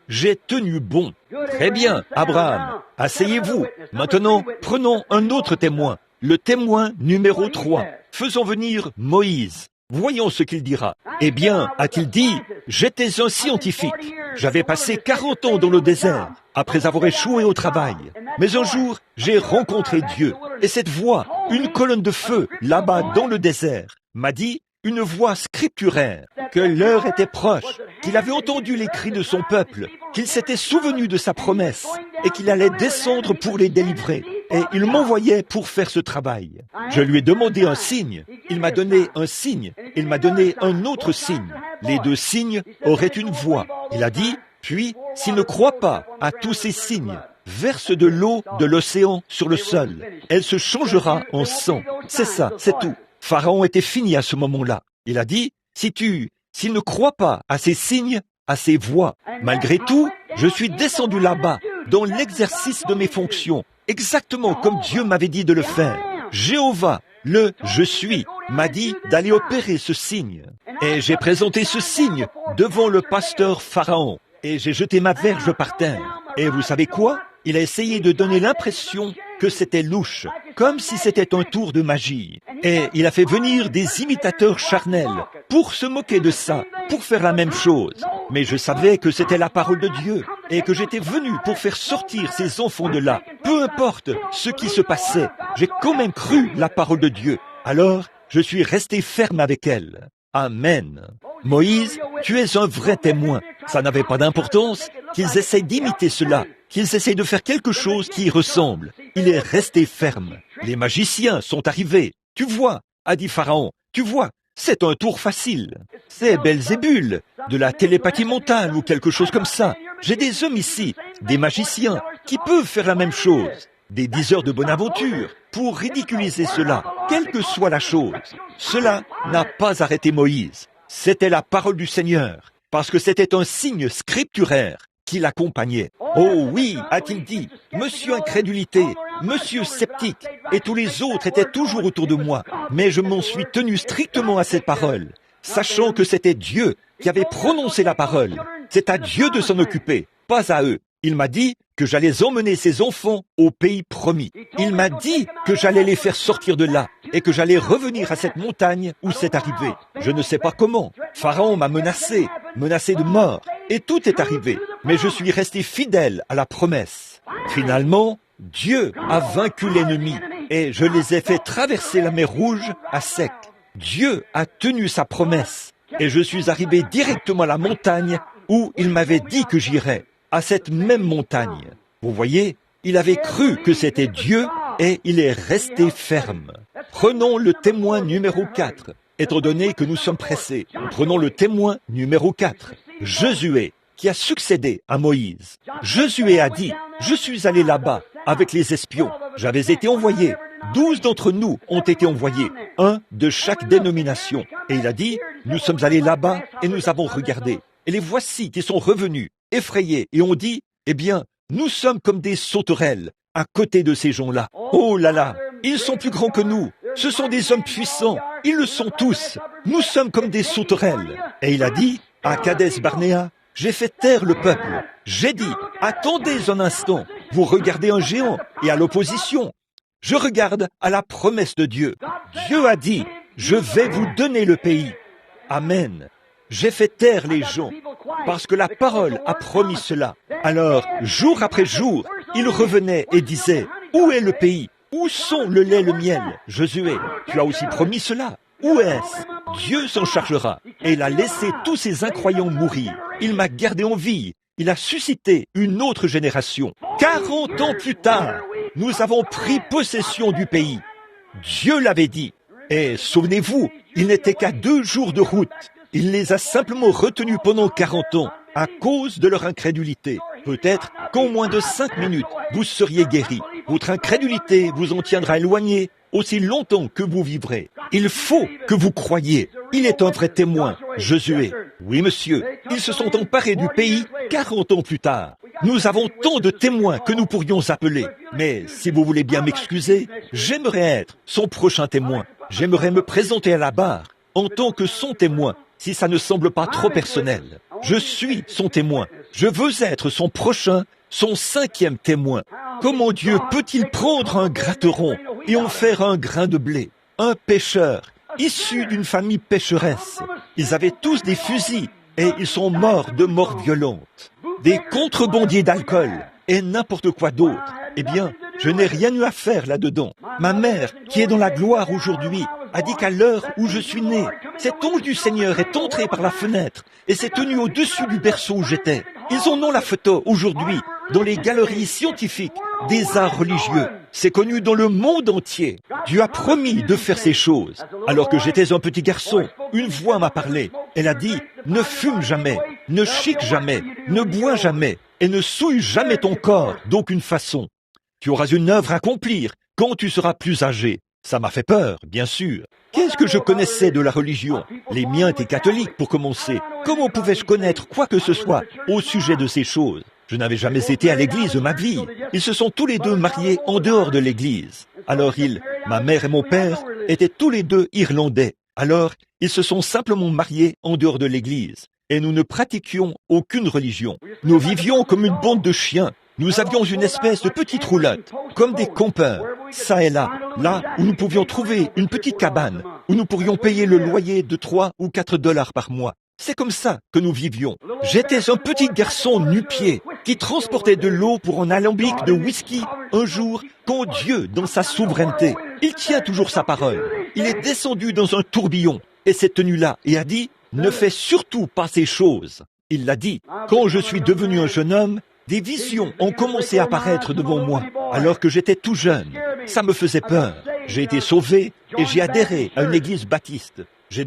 J'ai tenu bon. Très bien, Abraham, asseyez-vous. Maintenant, prenons un autre témoin. Le témoin numéro 3. Faisons venir Moïse. Voyons ce qu'il dira. Eh bien, a-t-il dit, j'étais un scientifique. J'avais passé 40 ans dans le désert, après avoir échoué au travail. Mais un jour, j'ai rencontré Dieu. Et cette voix, une colonne de feu, là-bas dans le désert, m'a dit, une voix scripturaire, que l'heure était proche, qu'il avait entendu les cris de son peuple, qu'il s'était souvenu de sa promesse, et qu'il allait descendre pour les délivrer. Et il m'envoyait pour faire ce travail. Je lui ai demandé un signe. Il m'a donné un signe. Il m'a donné un autre signe. Les 2 signes auraient une voix. Il a dit, puis, s'il ne croit pas à tous ces signes, verse de l'eau de l'océan sur le sol. Elle se changera en sang. C'est ça, c'est tout. Pharaon était fini à ce moment-là. Il a dit, s'il ne croit pas à ces signes, à ces voix, malgré tout, je suis descendu là-bas, dans l'exercice de mes fonctions, exactement comme Dieu m'avait dit de le faire. Jéhovah, le « Je suis », m'a dit d'aller opérer ce signe. Et j'ai présenté ce signe devant le pasteur Pharaon. Et j'ai jeté ma verge par terre. Et vous savez quoi? Il a essayé de donner l'impression que c'était louche, comme si c'était un tour de magie. Et il a fait venir des imitateurs charnels pour se moquer de ça, pour faire la même chose. Mais je savais que c'était la parole de Dieu et que j'étais venu pour faire sortir ces enfants de là. Peu importe ce qui se passait, j'ai quand même cru la parole de Dieu. Alors, je suis resté ferme avec elle. Amen. Moïse, tu es un vrai témoin. Ça n'avait pas d'importance qu'ils essayent d'imiter cela, qu'ils essayent de faire quelque chose qui y ressemble. Il est resté ferme. Les magiciens sont arrivés. Tu vois, a dit Pharaon, tu vois, c'est un tour facile. C'est Belzébul, de la télépathie mentale ou quelque chose comme ça. J'ai des hommes ici, des magiciens, qui peuvent faire la même chose. Des diseurs de bonne aventure, pour ridiculiser cela, quelle que soit la chose. Cela n'a pas arrêté Moïse. C'était la parole du Seigneur, parce que c'était un signe scripturaire qui l'accompagnait. Oh oui, a-t-il dit, monsieur incrédulité, monsieur sceptique, et tous les autres étaient toujours autour de moi. Mais je m'en suis tenu strictement à cette parole, sachant que c'était Dieu qui avait prononcé la parole. C'est à Dieu de s'en occuper, pas à eux. Il m'a dit que j'allais emmener ses enfants au pays promis. Il m'a dit que j'allais les faire sortir de là et que j'allais revenir à cette montagne où c'est arrivé. Je ne sais pas comment. Pharaon m'a menacé de mort, et tout est arrivé. Mais je suis resté fidèle à la promesse. Finalement, Dieu a vaincu l'ennemi et je les ai fait traverser la mer Rouge à sec. Dieu a tenu sa promesse et je suis arrivé directement à la montagne où il m'avait dit que j'irais. À cette même montagne. Vous voyez, il avait cru que c'était Dieu et il est resté ferme. Prenons le témoin numéro 4. Étant donné que nous sommes pressés, prenons le témoin numéro 4. Josué, qui a succédé à Moïse. Josué a dit, je suis allé là-bas avec les espions. J'avais été envoyé. 12 d'entre nous ont été envoyés, un de chaque dénomination. Et il a dit, nous sommes allés là-bas et nous avons regardé. Et les voici qui sont revenus, effrayés, et ont dit, eh bien, Nous sommes comme des sauterelles à côté de ces gens-là. Oh là là, ils sont plus grands que nous. Ce sont des hommes puissants. Ils le sont tous. Nous sommes comme des sauterelles. Et il a dit, à Kadès Barnéa, j'ai fait taire le peuple. J'ai dit, attendez un instant. Vous regardez un géant et à l'opposition. Je regarde à la promesse de Dieu. Dieu a dit, je vais vous donner le pays. Amen. J'ai fait taire les gens parce que la parole a promis cela. Alors, jour après jour, ils revenaient et disaient, où est le pays? Où sont le lait et le miel? Josué, tu as aussi promis cela. Où est-ce? Dieu s'en chargera. Et il a laissé tous ces incroyants mourir. Il m'a gardé en vie. Il a suscité une autre génération. 40 ans plus tard, nous avons pris possession du pays. Dieu l'avait dit. Et souvenez-vous, il n'était qu'à 2 jours de route. Il les a simplement retenus pendant 40 ans à cause de leur incrédulité. Peut-être qu'en moins de 5 minutes, vous seriez guéris. Votre incrédulité vous en tiendra éloigné aussi longtemps que vous vivrez. Il faut que vous croyiez. Il est un vrai témoin, Josué. Oui, monsieur, ils se sont emparés du pays 40 ans plus tard. Nous avons tant de témoins que nous pourrions appeler. Mais si vous voulez bien m'excuser, j'aimerais être son prochain témoin. J'aimerais me présenter à la barre en tant que son témoin, si ça ne semble pas trop personnel. Je suis son témoin. Je veux être son prochain, son 5e témoin. Comment Dieu peut-il prendre un gratteron et en faire un grain de blé? Un pêcheur, issu d'une famille pécheresse. Ils avaient tous des fusils et ils sont morts de mort violente. Des contrebandiers d'alcool et n'importe quoi d'autre. Eh bien, je n'ai rien eu à faire là-dedans. Ma mère, qui est dans la gloire aujourd'hui, a dit qu'à l'heure où je suis né, cet ange du Seigneur est entré par la fenêtre et s'est tenu au-dessus du berceau où j'étais. Ils en ont la photo aujourd'hui dans les galeries scientifiques des arts religieux. C'est connu dans le monde entier. Dieu a promis de faire ces choses. Alors que j'étais un petit garçon, une voix m'a parlé. Elle a dit, ne fume jamais, ne chique jamais, ne bois jamais et ne souille jamais ton corps d'aucune façon. Tu auras une œuvre à accomplir quand tu seras plus âgé. Ça m'a fait peur, bien sûr. Qu'est-ce que je connaissais de la religion? Les miens étaient catholiques pour commencer. Comment pouvais-je connaître quoi que ce soit au sujet de ces choses? Je n'avais jamais été à l'église de ma vie. Ils se sont tous les deux mariés en dehors de l'église. Alors ma mère et mon père, étaient tous les deux irlandais. Alors, ils se sont simplement mariés en dehors de l'église. Et nous ne pratiquions aucune religion. Nous vivions comme une bande de chiens. Nous avions une espèce de petite roulotte, comme des campeurs, ça et là où nous pouvions trouver une petite cabane, où nous pourrions payer le loyer de 3 ou 4 dollars par mois. C'est comme ça que nous vivions. J'étais un petit garçon nu-pied qui transportait de l'eau pour un alambic de whisky un jour quand Dieu, dans sa souveraineté, il tient toujours sa parole. Il est descendu dans un tourbillon et s'est tenu là et a dit « Ne fais surtout pas ces choses ». Il l'a dit. Quand je suis devenu un jeune homme, des visions ont commencé à apparaître devant moi alors que j'étais tout jeune. Ça me faisait peur. J'ai été sauvé et j'ai adhéré à une église baptiste. J'ai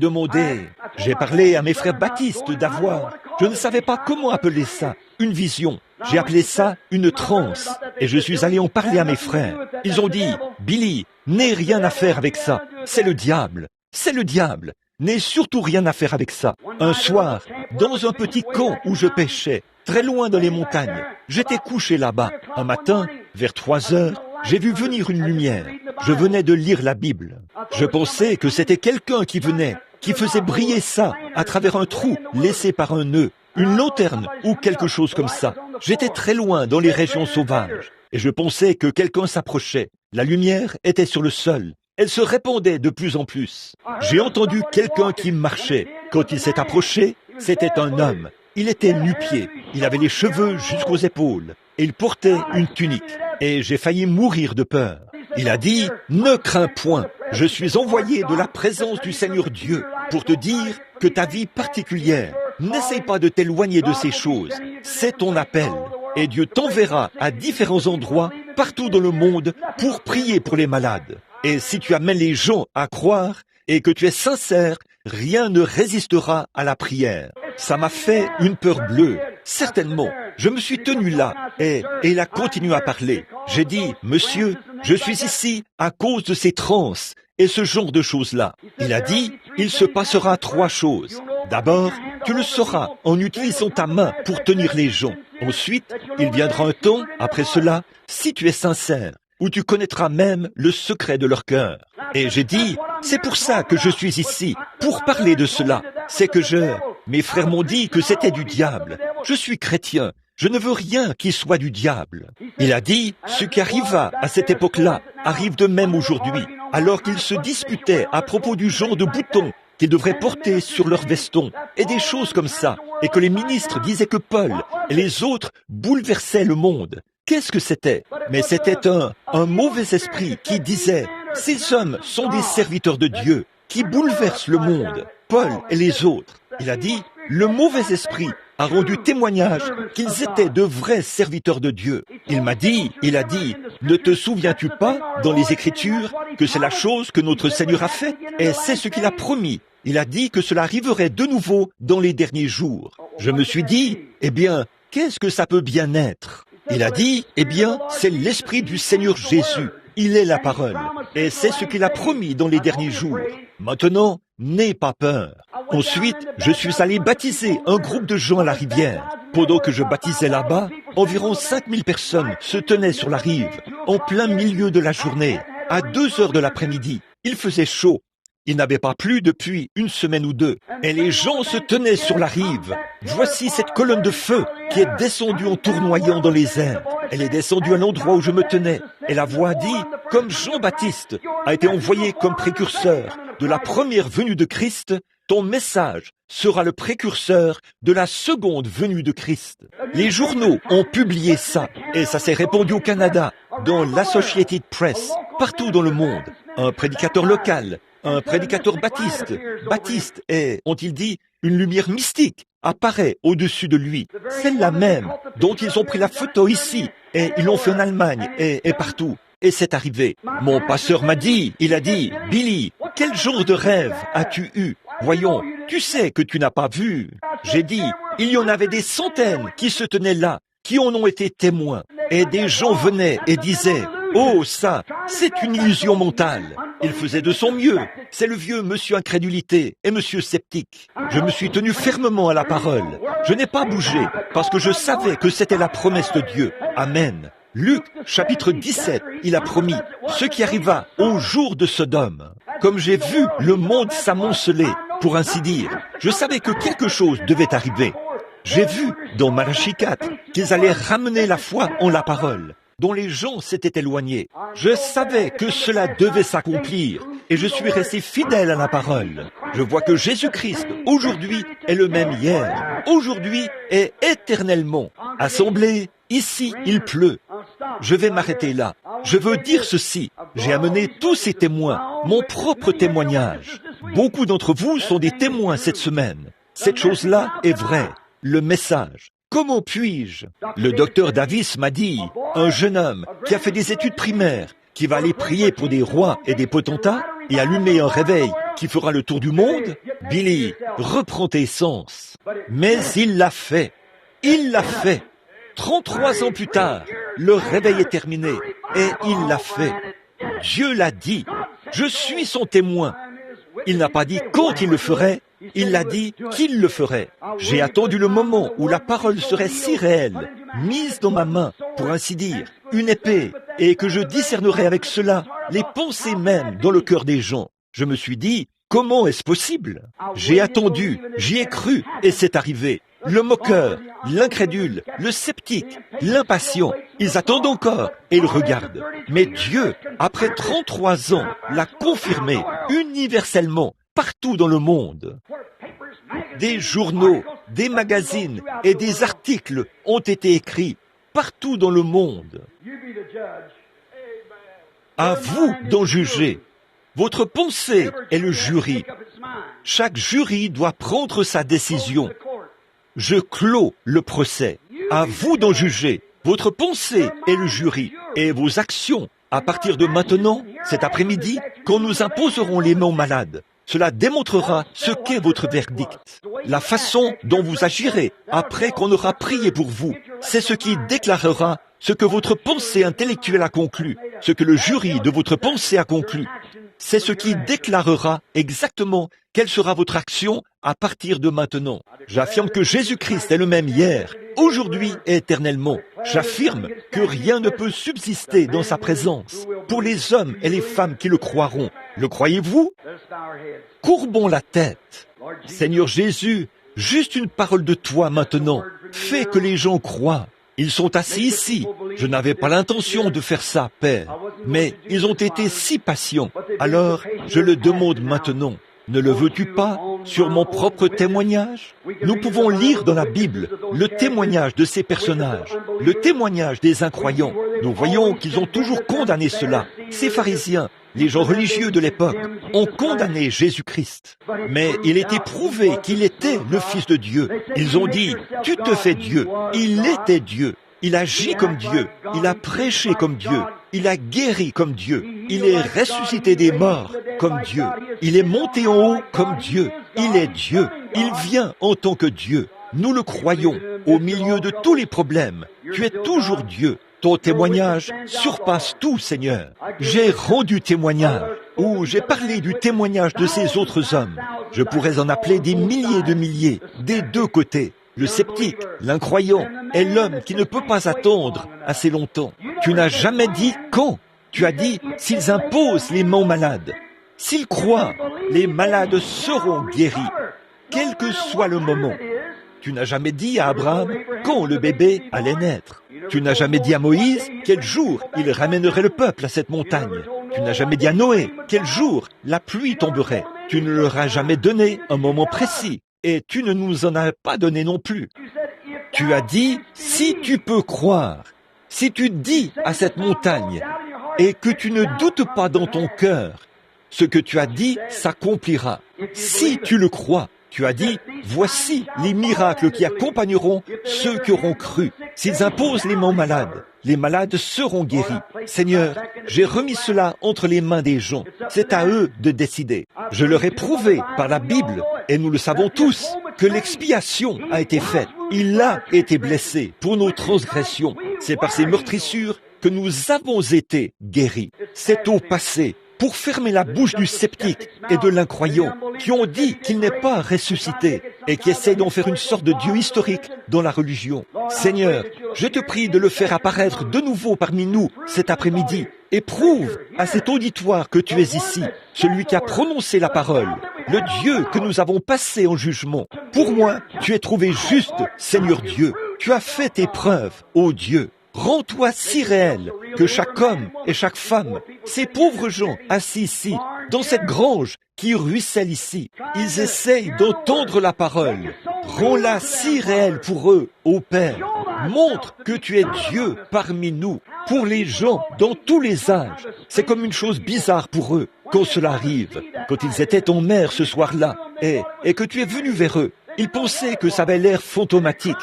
parlé à mes frères baptistes d'avoir, je ne savais pas comment appeler ça, une vision. J'ai appelé ça une transe. Et je suis allé en parler à mes frères. Ils ont dit, Billy, n'aie rien à faire avec ça. C'est le diable. C'est le diable. N'aie surtout rien à faire avec ça. Un soir, dans un petit camp où je pêchais, très loin dans les montagnes, j'étais couché là-bas. Un matin, vers 3 heures, j'ai vu venir une lumière. Je venais de lire la Bible. Je pensais que c'était quelqu'un qui venait, qui faisait briller ça à travers un trou laissé par un nœud, une lanterne ou quelque chose comme ça. J'étais très loin dans les régions sauvages et je pensais que quelqu'un s'approchait. La lumière était sur le sol. Elle se répandait de plus en plus. J'ai entendu quelqu'un qui marchait. Quand il s'est approché, c'était un homme. Il était nu-pied. Il avait les cheveux jusqu'aux épaules et il portait une tunique. Et j'ai failli mourir de peur. Il a dit, ne crains point, je suis envoyé de la présence du Seigneur Dieu pour te dire que ta vie particulière, n'essaye pas de t'éloigner de ces choses, c'est ton appel. Et Dieu t'enverra à différents endroits, partout dans le monde, pour prier pour les malades. Et si tu amènes les gens à croire et que tu es sincère, rien ne résistera à la prière. Ça m'a fait une peur bleue, certainement. Je me suis tenu là et il a continué à parler. J'ai dit, monsieur, je suis ici à cause de ces transes et ce genre de choses-là. Il a dit, il se passera 3 choses. D'abord, tu le sauras en utilisant ta main pour tenir les gens. Ensuite, il viendra un temps, après cela, si tu es sincère, où tu connaîtras même le secret de leur cœur. Et j'ai dit, c'est pour ça que je suis ici, pour parler de cela. C'est que mes frères m'ont dit que c'était du diable. Je suis chrétien. Je ne veux rien qui soit du diable. Il a dit, ce qui arriva à cette époque-là arrive de même aujourd'hui, alors qu'ils se disputaient à propos du genre de boutons qu'ils devraient porter sur leurs vestons, et des choses comme ça, et que les ministres disaient que Paul et les autres bouleversaient le monde. Qu'est-ce que c'était? Mais c'était un mauvais esprit qui disait, ces hommes sont des serviteurs de Dieu, qui bouleversent le monde, Paul et les autres. Il a dit, le mauvais esprit a rendu témoignage qu'ils étaient de vrais serviteurs de Dieu. Il a dit, ne te souviens-tu pas, dans les Écritures, que c'est la chose que notre Seigneur a faite, et c'est ce qu'il a promis. Il a dit que cela arriverait de nouveau dans les derniers jours. Je me suis dit, eh bien, qu'est-ce que ça peut bien être? Il a dit, eh bien, c'est l'Esprit du Seigneur Jésus. Il est la parole. Et c'est ce qu'il a promis dans les derniers jours. Maintenant, n'aie pas peur. Ensuite, je suis allé baptiser un groupe de gens à la rivière. Pendant que je baptisais là-bas, environ 5000 personnes se tenaient sur la rive, en plein milieu de la journée, à 2 heures de l'après-midi. Il faisait chaud. Il n'avait pas plu depuis une semaine ou deux, et les gens se tenaient sur la rive. Voici cette colonne de feu qui est descendue en tournoyant dans les airs. Elle est descendue à l'endroit où je me tenais, et la voix dit, comme Jean-Baptiste a été envoyé comme précurseur de la première venue de Christ, ton message sera le précurseur de la seconde venue de Christ. Les journaux ont publié ça, et ça s'est répandu au Canada, dans l'Associated Press, partout dans le monde. Un prédicateur local, un prédicateur baptiste. Baptiste est, ont-ils dit, une lumière mystique apparaît au-dessus de lui. Celle-là même dont ils ont pris la photo ici, et ils l'ont fait en Allemagne, et partout. Et c'est arrivé. Mon pasteur m'a dit, il a dit, Billy, quel genre de rêve as-tu eu? Voyons, tu sais que tu n'as pas vu. J'ai dit, il y en avait des centaines qui se tenaient là, qui en ont été témoins. Et des gens venaient et disaient, oh ça, c'est une illusion mentale. Il faisait de son mieux. C'est le vieux monsieur incrédulité et monsieur sceptique. Je me suis tenu fermement à la parole. Je n'ai pas bougé parce que je savais que c'était la promesse de Dieu. Amen. Luc, chapitre 17, il a promis ce qui arriva au jour de Sodome. Comme j'ai vu le monde s'amonceler, pour ainsi dire, je savais que quelque chose devait arriver. J'ai vu dans Malachie 4 qu'ils allaient ramener la foi en la parole, dont les gens s'étaient éloignés. Je savais que cela devait s'accomplir et je suis resté fidèle à la parole. Je vois que Jésus-Christ, aujourd'hui, est le même hier, aujourd'hui et éternellement. Assemblée, ici, il pleut. Je vais m'arrêter là. Je veux dire ceci. J'ai amené tous ces témoins, mon propre témoignage. Beaucoup d'entre vous sont des témoins cette semaine. Cette chose-là est vraie. Le message. Comment puis-je? Le docteur Davis m'a dit, un jeune homme qui a fait des études primaires, qui va aller prier pour des rois et des potentats et allumer un réveil qui fera le tour du monde? Billy, reprends tes sens. Mais il l'a fait. Il l'a fait. 33 ans plus tard, le réveil est terminé et il l'a fait. Dieu l'a dit. Je suis son témoin. Il n'a pas dit quand il le ferait, il l'a dit qu'il le ferait. J'ai attendu le moment où la parole serait si réelle, mise dans ma main, pour ainsi dire, une épée, et que je discernerais avec cela les pensées même dans le cœur des gens. Je me suis dit, comment est-ce possible? J'ai attendu, j'y ai cru, et c'est arrivé. Le moqueur, l'incrédule, le sceptique, l'impatient, ils attendent encore et ils regardent. Mais Dieu, après 33 ans, l'a confirmé universellement partout dans le monde. Des journaux, des magazines et des articles ont été écrits partout dans le monde. À vous d'en juger. Votre pensée est le jury. Chaque jury doit prendre sa décision. Je clôt le procès. À vous d'en juger. Votre pensée est le jury. Et vos actions, à partir de maintenant, cet après-midi, quand nous imposerons les mains aux malades, cela démontrera ce qu'est votre verdict. La façon dont vous agirez après qu'on aura prié pour vous, c'est ce qui déclarera ce que votre pensée intellectuelle a conclu, ce que le jury de votre pensée a conclu. C'est ce qui déclarera exactement quelle sera votre action à partir de maintenant. J'affirme que Jésus-Christ est le même hier, aujourd'hui et éternellement. J'affirme que rien ne peut subsister dans sa présence pour les hommes et les femmes qui le croiront. Le croyez-vous? Courbons la tête. Seigneur Jésus, juste une parole de toi maintenant. Fais que les gens croient. Ils sont assis ici. Je n'avais pas l'intention de faire ça, Père. Mais ils ont été si patients. Alors, je le demande maintenant. Ne le veux-tu pas sur mon propre témoignage? Nous pouvons lire dans la Bible le témoignage de ces personnages, le témoignage des incroyants. Nous voyons qu'ils ont toujours condamné cela. Ces pharisiens, les gens religieux de l'époque, ont condamné Jésus-Christ. Mais il était prouvé qu'il était le Fils de Dieu. Ils ont dit, tu te fais Dieu. Il était Dieu. Il agit comme Dieu. Il a prêché comme Dieu. Il a guéri comme Dieu. Il est ressuscité des morts comme Dieu. Il est monté en haut comme Dieu. Il est Dieu. Il vient en tant que Dieu. Nous le croyons. Au milieu de tous les problèmes, tu es toujours Dieu. Ton témoignage surpasse tout, Seigneur. J'ai rendu témoignage, ou j'ai parlé du témoignage de ces autres hommes. Je pourrais en appeler des milliers de milliers, des deux côtés. Le sceptique, l'incroyant, est l'homme qui ne peut pas attendre assez longtemps. Tu n'as jamais dit quand. Tu as dit s'ils imposent les mains aux malades. S'ils croient, les malades seront guéris, quel que soit le moment. Tu n'as jamais dit à Abraham quand le bébé allait naître. Tu n'as jamais dit à Moïse quel jour il ramènerait le peuple à cette montagne. Tu n'as jamais dit à Noé quel jour la pluie tomberait. Tu ne leur as jamais donné un moment précis. Et tu ne nous en as pas donné non plus. Tu as dit, si tu peux croire, si tu dis à cette montagne, et que tu ne doutes pas dans ton cœur, ce que tu as dit s'accomplira. Si tu le crois, tu as dit, voici les miracles qui accompagneront ceux qui auront cru. S'ils imposent les mains aux malades, les malades seront guéris. Seigneur, j'ai remis cela entre les mains des gens. C'est à eux de décider. Je leur ai prouvé par la Bible, et nous le savons tous, que l'expiation a été faite. Il a été blessé pour nos transgressions. C'est par ses meurtrissures que nous avons été guéris. C'est au passé. Pour fermer la bouche du sceptique et de l'incroyant, qui ont dit qu'il n'est pas ressuscité et qui essayent d'en faire une sorte de Dieu historique dans la religion. Seigneur, je te prie de le faire apparaître de nouveau parmi nous cet après-midi et prouve à cet auditoire que tu es ici, celui qui a prononcé la parole, le Dieu que nous avons passé en jugement. Pour moi, tu es trouvé juste, Seigneur Dieu. Tu as fait tes preuves, ô Dieu. Rends-toi si réel que chaque homme et chaque femme, ces pauvres gens assis ici, dans cette grange qui ruisselle ici, ils essayent d'entendre la parole. Rends-la si réelle pour eux, ô Père. Montre que tu es Dieu parmi nous, pour les gens dans tous les âges. C'est comme une chose bizarre pour eux quand cela arrive. Quand ils étaient en mer ce soir-là et que tu es venu vers eux, ils pensaient que ça avait l'air fantomatique.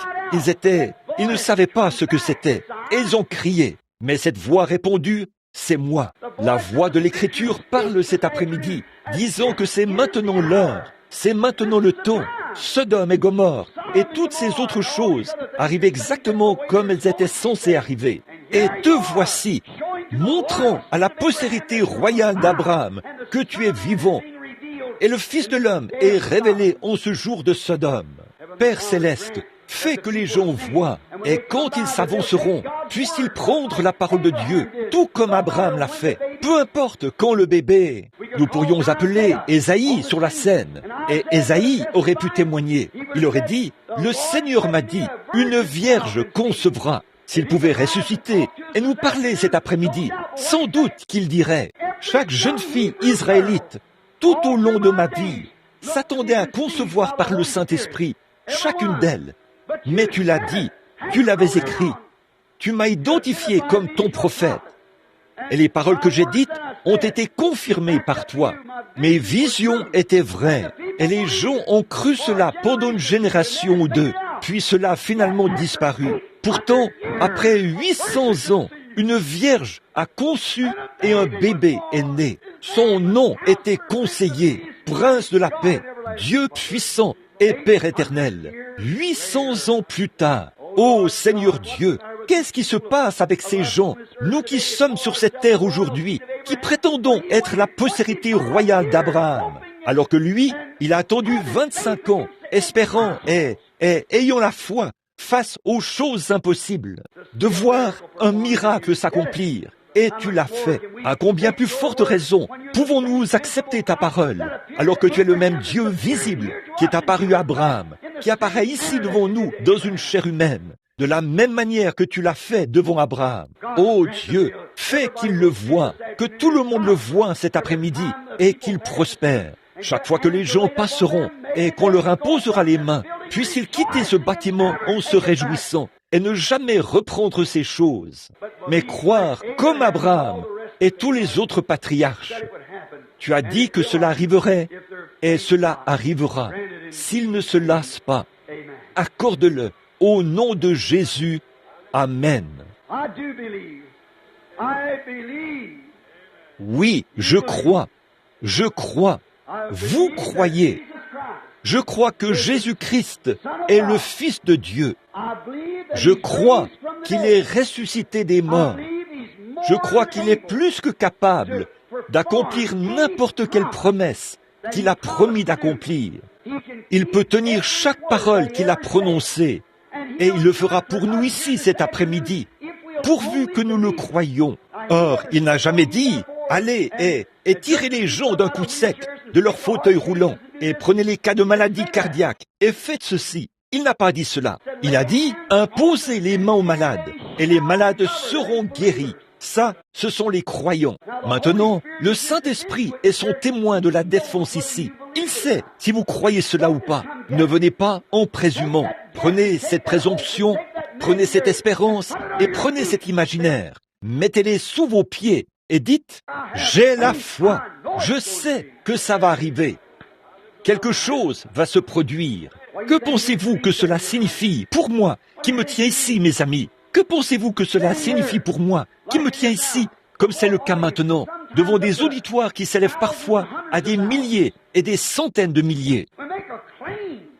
Ils ne savaient pas ce que c'était. Et ils ont crié. Mais cette voix répondue, c'est moi. La voix de l'Écriture parle cet après-midi, disant que c'est maintenant l'heure, c'est maintenant le temps. Sodome et Gomorrhe et toutes ces autres choses arrivent exactement comme elles étaient censées arriver. Et te voici, montrant à la postérité royale d'Abraham que tu es vivant. Et le Fils de l'homme est révélé en ce jour de Sodome. Père céleste, fais que les gens voient, et quand ils s'avanceront, puissent-ils prendre la parole de Dieu, tout comme Abraham l'a fait. Peu importe quand le bébé, nous pourrions appeler Ésaïe sur la scène, et Ésaïe aurait pu témoigner. Il aurait dit, le Seigneur m'a dit, une vierge concevra. S'il pouvait ressusciter et nous parler cet après-midi, sans doute qu'il dirait, chaque jeune fille israélite, tout au long de ma vie, s'attendait à concevoir par le Saint-Esprit, chacune d'elles. Mais tu l'as dit, tu l'avais écrit, tu m'as identifié comme ton prophète. Et les paroles que j'ai dites ont été confirmées par toi. Mes visions étaient vraies, et les gens ont cru cela pendant une génération ou deux, puis cela a finalement disparu. Pourtant, après 800 ans, une vierge a conçu et un bébé est né. Son nom était conseiller, prince de la paix, Dieu puissant et Père éternel. 800 ans plus tard, ô Seigneur Dieu, Qu'est-ce qui se passe avec ces gens, nous qui sommes sur cette terre aujourd'hui, qui prétendons être la postérité royale d'Abraham, alors que lui, il a attendu 25 ans, espérant et ayant la foi face aux choses impossibles, de voir un miracle s'accomplir. Et tu l'as fait. À combien plus forte raison pouvons-nous accepter ta parole, alors que tu es le même Dieu visible qui est apparu à Abraham, qui apparaît ici devant nous dans une chair humaine, de la même manière que tu l'as fait devant Abraham. Oh Dieu, fais qu'il le voie, que tout le monde le voie cet après-midi et qu'il prospère. Chaque fois que les gens passeront et qu'on leur imposera les mains, puissent-ils quitter ce bâtiment en se réjouissant et ne jamais reprendre ces choses, mais croire comme Abraham et tous les autres patriarches. Tu as dit que cela arriverait, et cela arrivera, s'ils ne se lassent pas. Accorde-le, au nom de Jésus. Amen. Oui, je crois. Vous croyez. Je crois que Jésus-Christ est le Fils de Dieu. Je crois qu'il est ressuscité des morts. Je crois qu'il est plus que capable d'accomplir n'importe quelle promesse qu'il a promis d'accomplir. Il peut tenir chaque parole qu'il a prononcée, et il le fera pour nous ici cet après-midi, pourvu que nous le croyions. Or, il n'a jamais dit « Allez et tirez les gens d'un coup sec de leur fauteuil roulant et prenez les cas de maladie cardiaque et faites ceci ». Il n'a pas dit cela. Il a dit « Imposez les mains aux malades et les malades seront guéris ». Ça, ce sont les croyants. Maintenant, le Saint-Esprit est son témoin de la défense ici. Il sait si vous croyez cela ou pas. Ne venez pas en présumant. Prenez cette présomption, prenez cette espérance et prenez cet imaginaire. Mettez-les sous vos pieds et dites « J'ai la foi, je sais que ça va arriver. Quelque chose va se produire. » Que pensez-vous que cela signifie pour moi qui me tiens ici, mes amis? Que pensez-vous que cela signifie pour moi qui me tiens ici, comme c'est le cas maintenant, devant des auditoires qui s'élèvent parfois à des milliers et des centaines de milliers?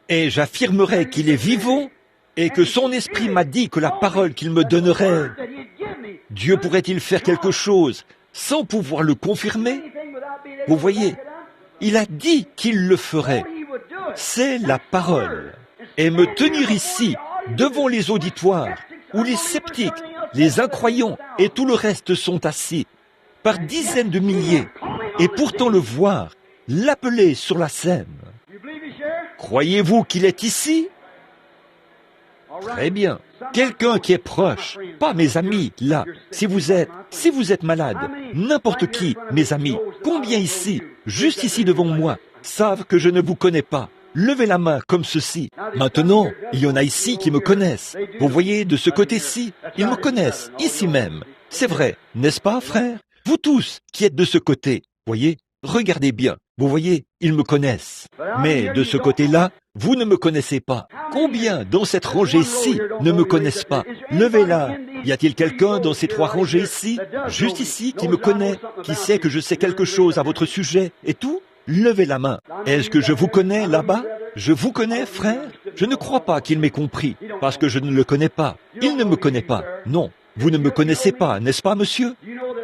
Et j'affirmerai qu'il est vivant et que son esprit m'a dit que la parole qu'il me donnerait, Dieu pourrait-il faire quelque chose sans pouvoir le confirmer? Vous voyez, il a dit qu'il le ferait. C'est la parole. Et me tenir ici, devant les auditoires, où les sceptiques, les incroyants et tout le reste sont assis, par dizaines de milliers, et pourtant le voir, l'appeler sur la scène. Croyez-vous qu'il est ici? Très bien. Quelqu'un qui est proche, pas mes amis, là. Si vous êtes malade, n'importe qui, mes amis, combien ici, juste ici devant moi, savent que je ne vous connais pas? Levez la main comme ceci. Maintenant, il y en a ici qui me connaissent. Vous voyez, de ce côté-ci, ils me connaissent, ici même. C'est vrai, n'est-ce pas, frère? Vous tous qui êtes de ce côté, voyez, regardez bien. Vous voyez, ils me connaissent. Mais de ce côté-là, vous ne me connaissez pas. Combien dans cette rangée-ci ne me connaissent pas? Levez-la. Y a-t-il quelqu'un dans ces 3 rangées ici, juste ici, qui me connaît, qui sait que je sais quelque chose à votre sujet et tout? Levez la main. Est-ce que je vous connais là-bas? Je vous connais, frère? Je ne crois pas qu'il m'ait compris, parce que je ne le connais pas. Il ne me connaît pas. Non, vous ne me connaissez pas, n'est-ce pas, monsieur?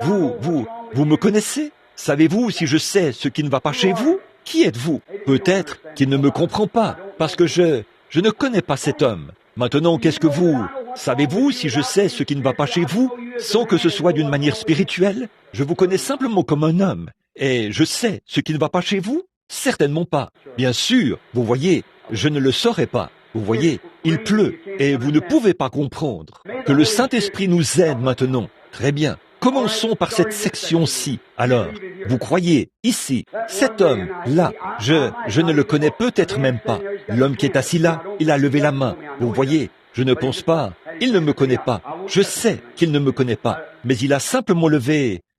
Vous me connaissez? Savez-vous si je sais ce qui ne va pas chez vous? Qui êtes-vous? Peut-être qu'il ne me comprend pas, parce que je ne connais pas cet homme. Maintenant, qu'est-ce que vous... Savez-vous si je sais ce qui ne va pas chez vous, sans que ce soit d'une manière spirituelle? Je vous connais simplement comme un homme. Et je sais ce qui ne va pas chez vous? Certainement pas. Bien sûr, vous voyez, je ne le saurais pas. Vous voyez, il pleut et vous ne pouvez pas comprendre. Que le Saint-Esprit nous aide maintenant. Très bien. Commençons par cette section-ci. Alors, vous croyez, ici, cet homme, là, je ne le connais peut-être même pas. L'homme qui est assis là, il a levé la main. Vous voyez, je ne pense pas. Il ne me connaît pas. Je sais qu'il ne me connaît pas. Mais il a simplement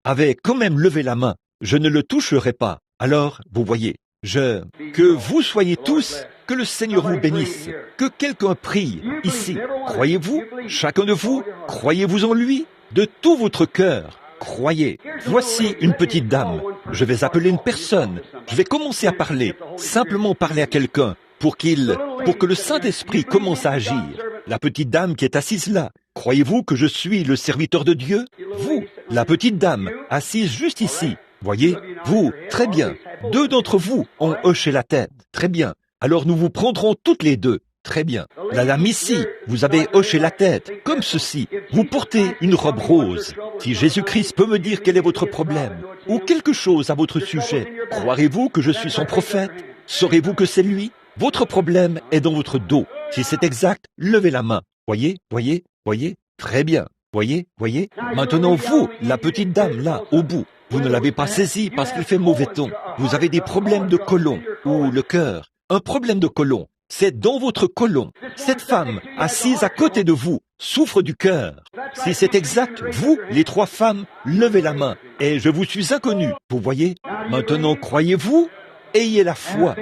avait quand même levé la main. Je ne le toucherai pas. Alors, vous voyez, que vous soyez tous, que le Seigneur vous bénisse, que quelqu'un prie ici. Croyez-vous, chacun de vous, croyez-vous en lui, de tout votre cœur. Croyez. Voici une petite dame. Je vais appeler une personne. Je vais commencer à parler, simplement parler à quelqu'un, pour que le Saint-Esprit commence à agir. La petite dame qui est assise là, Croyez-vous que je suis le serviteur de Dieu? Vous, la petite dame, assise juste ici. Voyez, vous, très bien. 2 d'entre vous ont hoché la tête. Très bien. Alors nous vous prendrons toutes les 2. Très bien. La dame ici, vous avez hoché la tête, comme ceci. Vous portez une robe rose. Si Jésus-Christ peut me dire quel est votre problème, ou quelque chose à votre sujet, croirez-vous que je suis son prophète? Saurez-vous que c'est lui? Votre problème est dans votre dos. Si c'est exact, levez la main. Voyez, voyez, voyez? Très bien. Voyez, voyez? Maintenant vous, la petite dame là, au bout. Vous ne l'avez pas saisi parce qu'il fait mauvais ton. Vous avez des problèmes de côlon, ou le cœur. Un problème de côlon. C'est dans votre côlon. Cette femme, assise à côté de vous, souffre du cœur. Si c'est exact, vous, les 3 femmes, levez la main. Et je vous suis inconnu. Vous voyez? Maintenant, croyez-vous? Ayez la foi.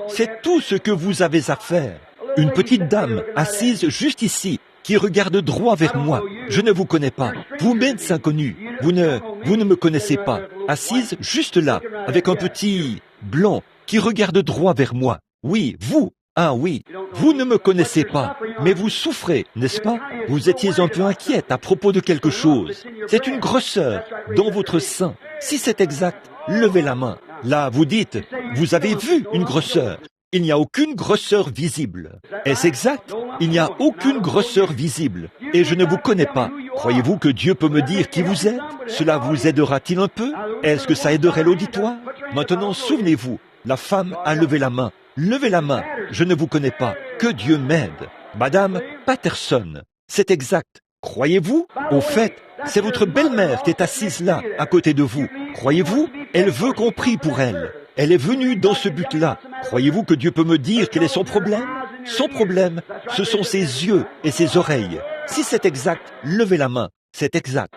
C'est tout ce que vous avez à faire. Une petite dame, assise juste ici, qui regarde droit vers moi. Je ne vous connais pas. Vous m'êtes inconnu. Vous ne me connaissez pas. Assise juste là, avec un petit blanc, qui regarde droit vers moi. Oui, vous. Ah oui, vous ne me connaissez pas, mais vous souffrez, n'est-ce pas? Vous étiez un peu inquiète à propos de quelque chose. C'est une grosseur dans votre sein. Si c'est exact, levez la main. Là, vous dites, vous avez vu une grosseur. Il n'y a aucune grosseur visible. Est-ce exact? Il n'y a aucune grosseur visible. Et je ne vous connais pas. Croyez-vous que Dieu peut me dire qui vous êtes? Cela vous aidera-t-il un peu? Est-ce que ça aiderait l'auditoire? Maintenant, souvenez-vous, la femme a levé la main. Levez la main, je ne vous connais pas. Que Dieu m'aide. Madame Patterson, c'est exact. Croyez-vous? Au fait, c'est votre belle-mère qui est assise là, à côté de vous. Croyez-vous? Elle veut qu'on prie pour elle. Elle est venue dans ce but-là. Croyez-vous que Dieu peut me dire quel est son problème? Son problème, ce sont ses yeux et ses oreilles. Si c'est exact, levez la main. C'est exact.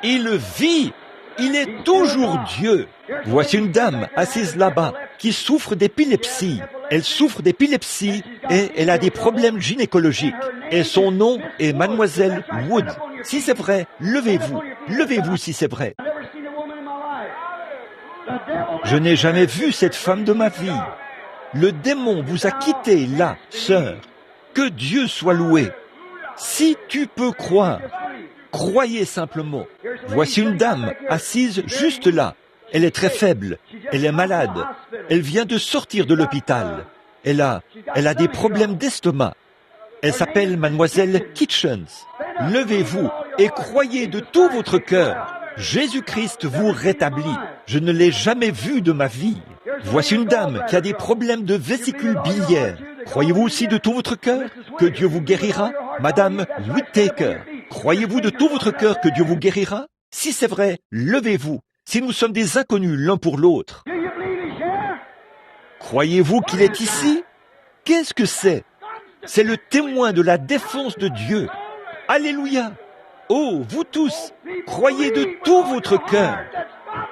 Il vit. Il est toujours Dieu. Voici une dame assise là-bas qui souffre d'épilepsie. Elle souffre d'épilepsie et elle a des problèmes gynécologiques. Et son nom est Mademoiselle Wood. Si c'est vrai, levez-vous. Levez-vous si c'est vrai. Je n'ai jamais vu cette femme de ma vie. Le démon vous a quitté là, sœur. Que Dieu soit loué. Si tu peux croire, croyez simplement. Voici une dame assise juste là. Elle est très faible. Elle est malade. Elle vient de sortir de l'hôpital. Elle a des problèmes d'estomac. Elle s'appelle Mademoiselle Kitchens. Levez-vous et croyez de tout votre cœur. Jésus-Christ vous rétablit. Je ne l'ai jamais vu de ma vie. Voici une dame qui a des problèmes de vésicule biliaire. Croyez-vous aussi de tout votre cœur que Dieu vous guérira? Madame Whittaker, croyez-vous de tout votre cœur que Dieu vous guérira? Si c'est vrai, levez-vous. Si nous sommes des inconnus l'un pour l'autre. Croyez-vous qu'il est ici? Qu'est-ce que c'est? C'est le témoin de la défense de Dieu. Alléluia! Oh, vous tous, croyez de tout votre cœur.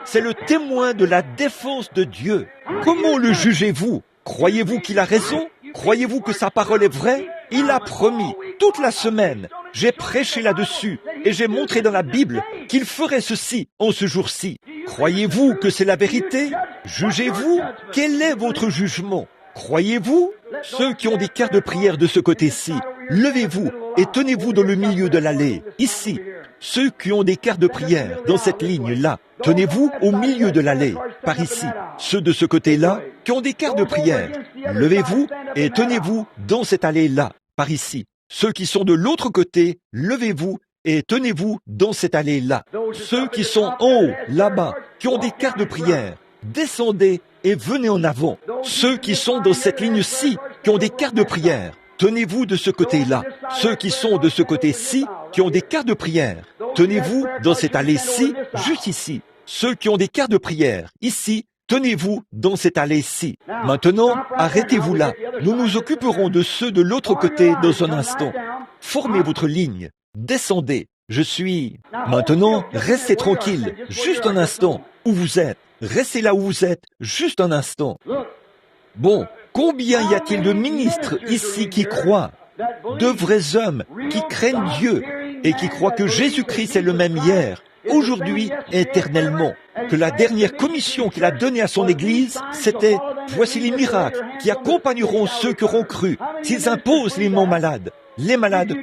C'est le témoin de la défense de Dieu. Comment le jugez-vous? Croyez-vous qu'il a raison? Croyez-vous que sa parole est vraie? Il a promis, toute la semaine, j'ai prêché là-dessus et j'ai montré dans la Bible qu'il ferait ceci en ce jour-ci. Croyez-vous que c'est la vérité? Jugez-vous? Quel est votre jugement? Croyez-vous? Ceux qui ont des cartes de prière de ce côté-ci, levez-vous et tenez-vous dans le milieu de l'allée, ici. Ceux qui ont des cartes de prière dans cette ligne-là, tenez-vous au milieu de l'allée, par ici. Ceux de ce côté-là qui ont des cartes de prière, levez-vous et tenez-vous dans cette allée-là, par ici. Ceux qui sont de l'autre côté, levez-vous et tenez-vous dans cette allée-là. Ceux qui sont en haut, là-bas, qui ont des cartes de prière, descendez et venez en avant. Ceux qui sont dans cette ligne-ci, qui ont des cartes de prière, tenez-vous de ce côté-là. Ceux qui sont de ce côté-ci, qui ont des cartes de prière, tenez-vous dans cette allée-ci, juste ici. Ceux qui ont des cartes de prière, ici, tenez-vous dans cette allée-ci. Maintenant, arrêtez-vous là. Nous nous occuperons de ceux de l'autre côté dans un instant. Formez votre ligne. Descendez. Je suis... Maintenant, restez tranquille. Juste un instant. Où vous êtes? Restez là où vous êtes. Juste un instant. Bon, combien y a-t-il de ministres ici qui croient? De vrais hommes qui craignent Dieu et qui croient que Jésus-Christ est le même hier, aujourd'hui, éternellement. Que la dernière commission qu'il a donnée à son Église, c'était « Voici les miracles qui accompagneront ceux qui auront cru. S'ils imposent les malades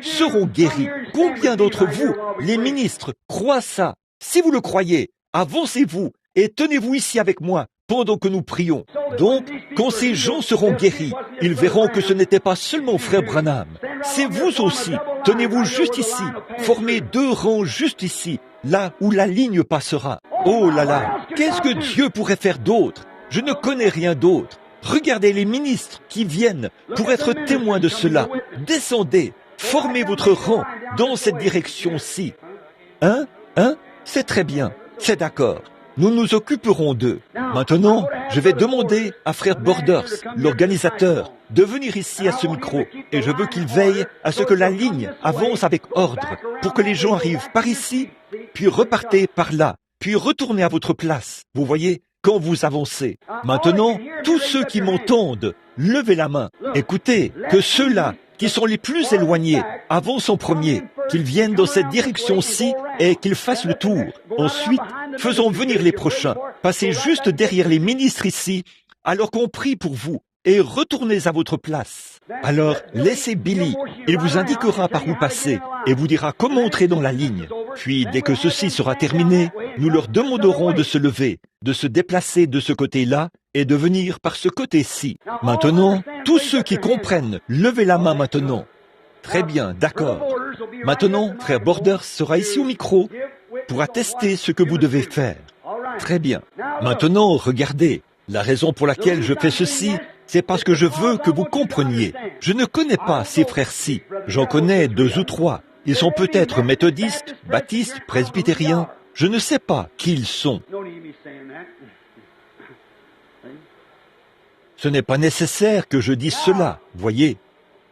seront guéris. Combien d'entre vous, les ministres, croient ça? Si vous le croyez, avancez-vous et tenez-vous ici avec moi pendant que nous prions. Donc, quand ces gens seront guéris, ils verront que ce n'était pas seulement frère Branham. C'est vous aussi. Tenez-vous juste ici. Formez 2 rangs juste ici, là où la ligne passera. Oh là là, qu'est-ce que Dieu pourrait faire d'autre? Je ne connais rien d'autre. Regardez les ministres qui viennent pour être témoins de cela. Descendez, formez votre rang dans cette direction-ci. C'est très bien, c'est d'accord. Nous nous occuperons d'eux. Maintenant, je vais demander à frère Borders, l'organisateur, de venir ici à ce micro. Et je veux qu'il veille à ce que la ligne avance avec ordre, pour que les gens arrivent par ici, puis repartez par là, puis retournez à votre place. Vous voyez, quand vous avancez. Maintenant, tous ceux qui m'entendent, levez la main. Écoutez, que ceux-là qui sont les plus éloignés avancent en premier, qu'ils viennent dans cette direction-ci et qu'ils fassent le tour. Ensuite, faisons venir les prochains. Passez juste derrière les ministres ici, alors qu'on prie pour vous, et retournez à votre place. Alors, laissez Billy, il vous indiquera par où passer, et vous dira comment entrer dans la ligne. Puis, dès que ceci sera terminé, nous leur demanderons de se lever, de se déplacer de ce côté-là, et de venir par ce côté-ci. Maintenant, tous ceux qui comprennent, levez la main maintenant. Très bien, d'accord. Maintenant, frère Borders sera ici au micro pour attester ce que vous devez faire. Très bien. Maintenant, regardez, la raison pour laquelle je fais ceci, c'est parce que je veux que vous compreniez. Je ne connais pas ces frères-ci. J'en connais 2 ou 3. Ils sont peut-être méthodistes, baptistes, presbytériens. Je ne sais pas qui ils sont. Ce n'est pas nécessaire que je dise cela, voyez.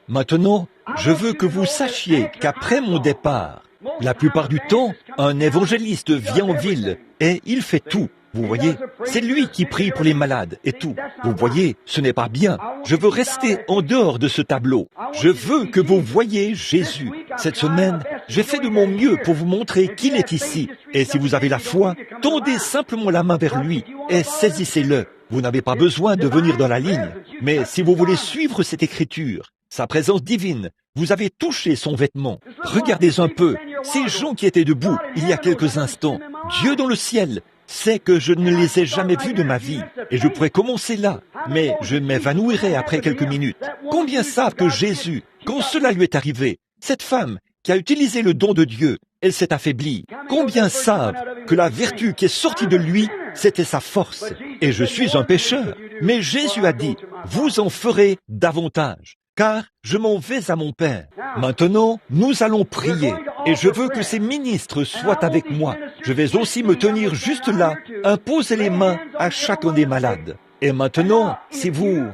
Maintenant, je veux que vous sachiez qu'après mon départ, la plupart du temps, un évangéliste vient en ville et il fait tout. Vous voyez, c'est lui qui prie pour les malades et tout. Vous voyez, ce n'est pas bien. Je veux rester en dehors de ce tableau. Je veux que vous voyiez Jésus. Cette semaine, j'ai fait de mon mieux pour vous montrer qu'il est ici. Et si vous avez la foi, tendez simplement la main vers lui et saisissez-le. Vous n'avez pas besoin de venir dans la ligne. Mais si vous voulez suivre cette écriture, sa présence divine, vous avez touché son vêtement. Regardez un peu, ces gens qui étaient debout il y a quelques instants. Dieu dans le ciel sait que je ne les ai jamais vus de ma vie. Et je pourrais commencer là, mais je m'évanouirai après quelques minutes. Combien savent que Jésus, quand cela lui est arrivé, cette femme qui a utilisé le don de Dieu, elle s'est affaiblie. Combien savent que la vertu qui est sortie de lui, c'était sa force. Et je suis un pécheur. Mais Jésus a dit, vous en ferez davantage, car je m'en vais à mon Père. Maintenant, nous allons prier. Et je veux que ces ministres soient avec moi. Je vais aussi me tenir juste là, imposer les mains à chacun des malades. Et maintenant, si vous...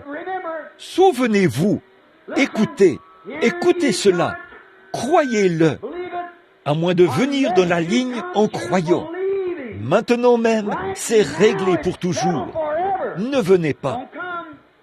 Souvenez-vous, écoutez cela, croyez-le, à moins de venir dans la ligne en croyant. Maintenant même, c'est réglé pour toujours. Ne venez pas.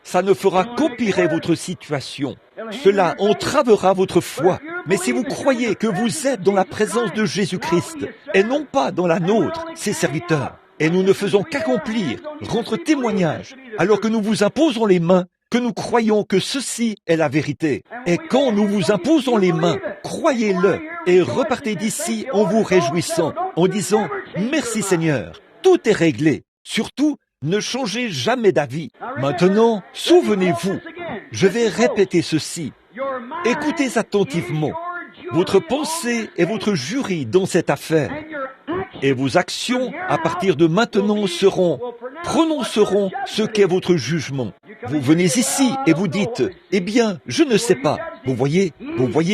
Ça ne fera qu'empirer votre situation. Cela entravera votre foi. Mais si vous croyez que vous êtes dans la présence de Jésus-Christ, et non pas dans la nôtre, ses serviteurs, et nous ne faisons qu'accomplir, rendre témoignage, alors que nous vous imposons les mains, que nous croyons que ceci est la vérité. Et quand nous vous imposons les mains, croyez-le, et repartez d'ici en vous réjouissant, en disant « Merci Seigneur, tout est réglé. » Surtout, ne changez jamais d'avis. Maintenant, souvenez-vous, je vais répéter ceci. Écoutez attentivement. Votre pensée est votre jury dans cette affaire. Et vos actions, à partir de maintenant, prononceront ce qu'est votre jugement. Vous venez ici et vous dites, eh bien, je ne sais pas. Vous voyez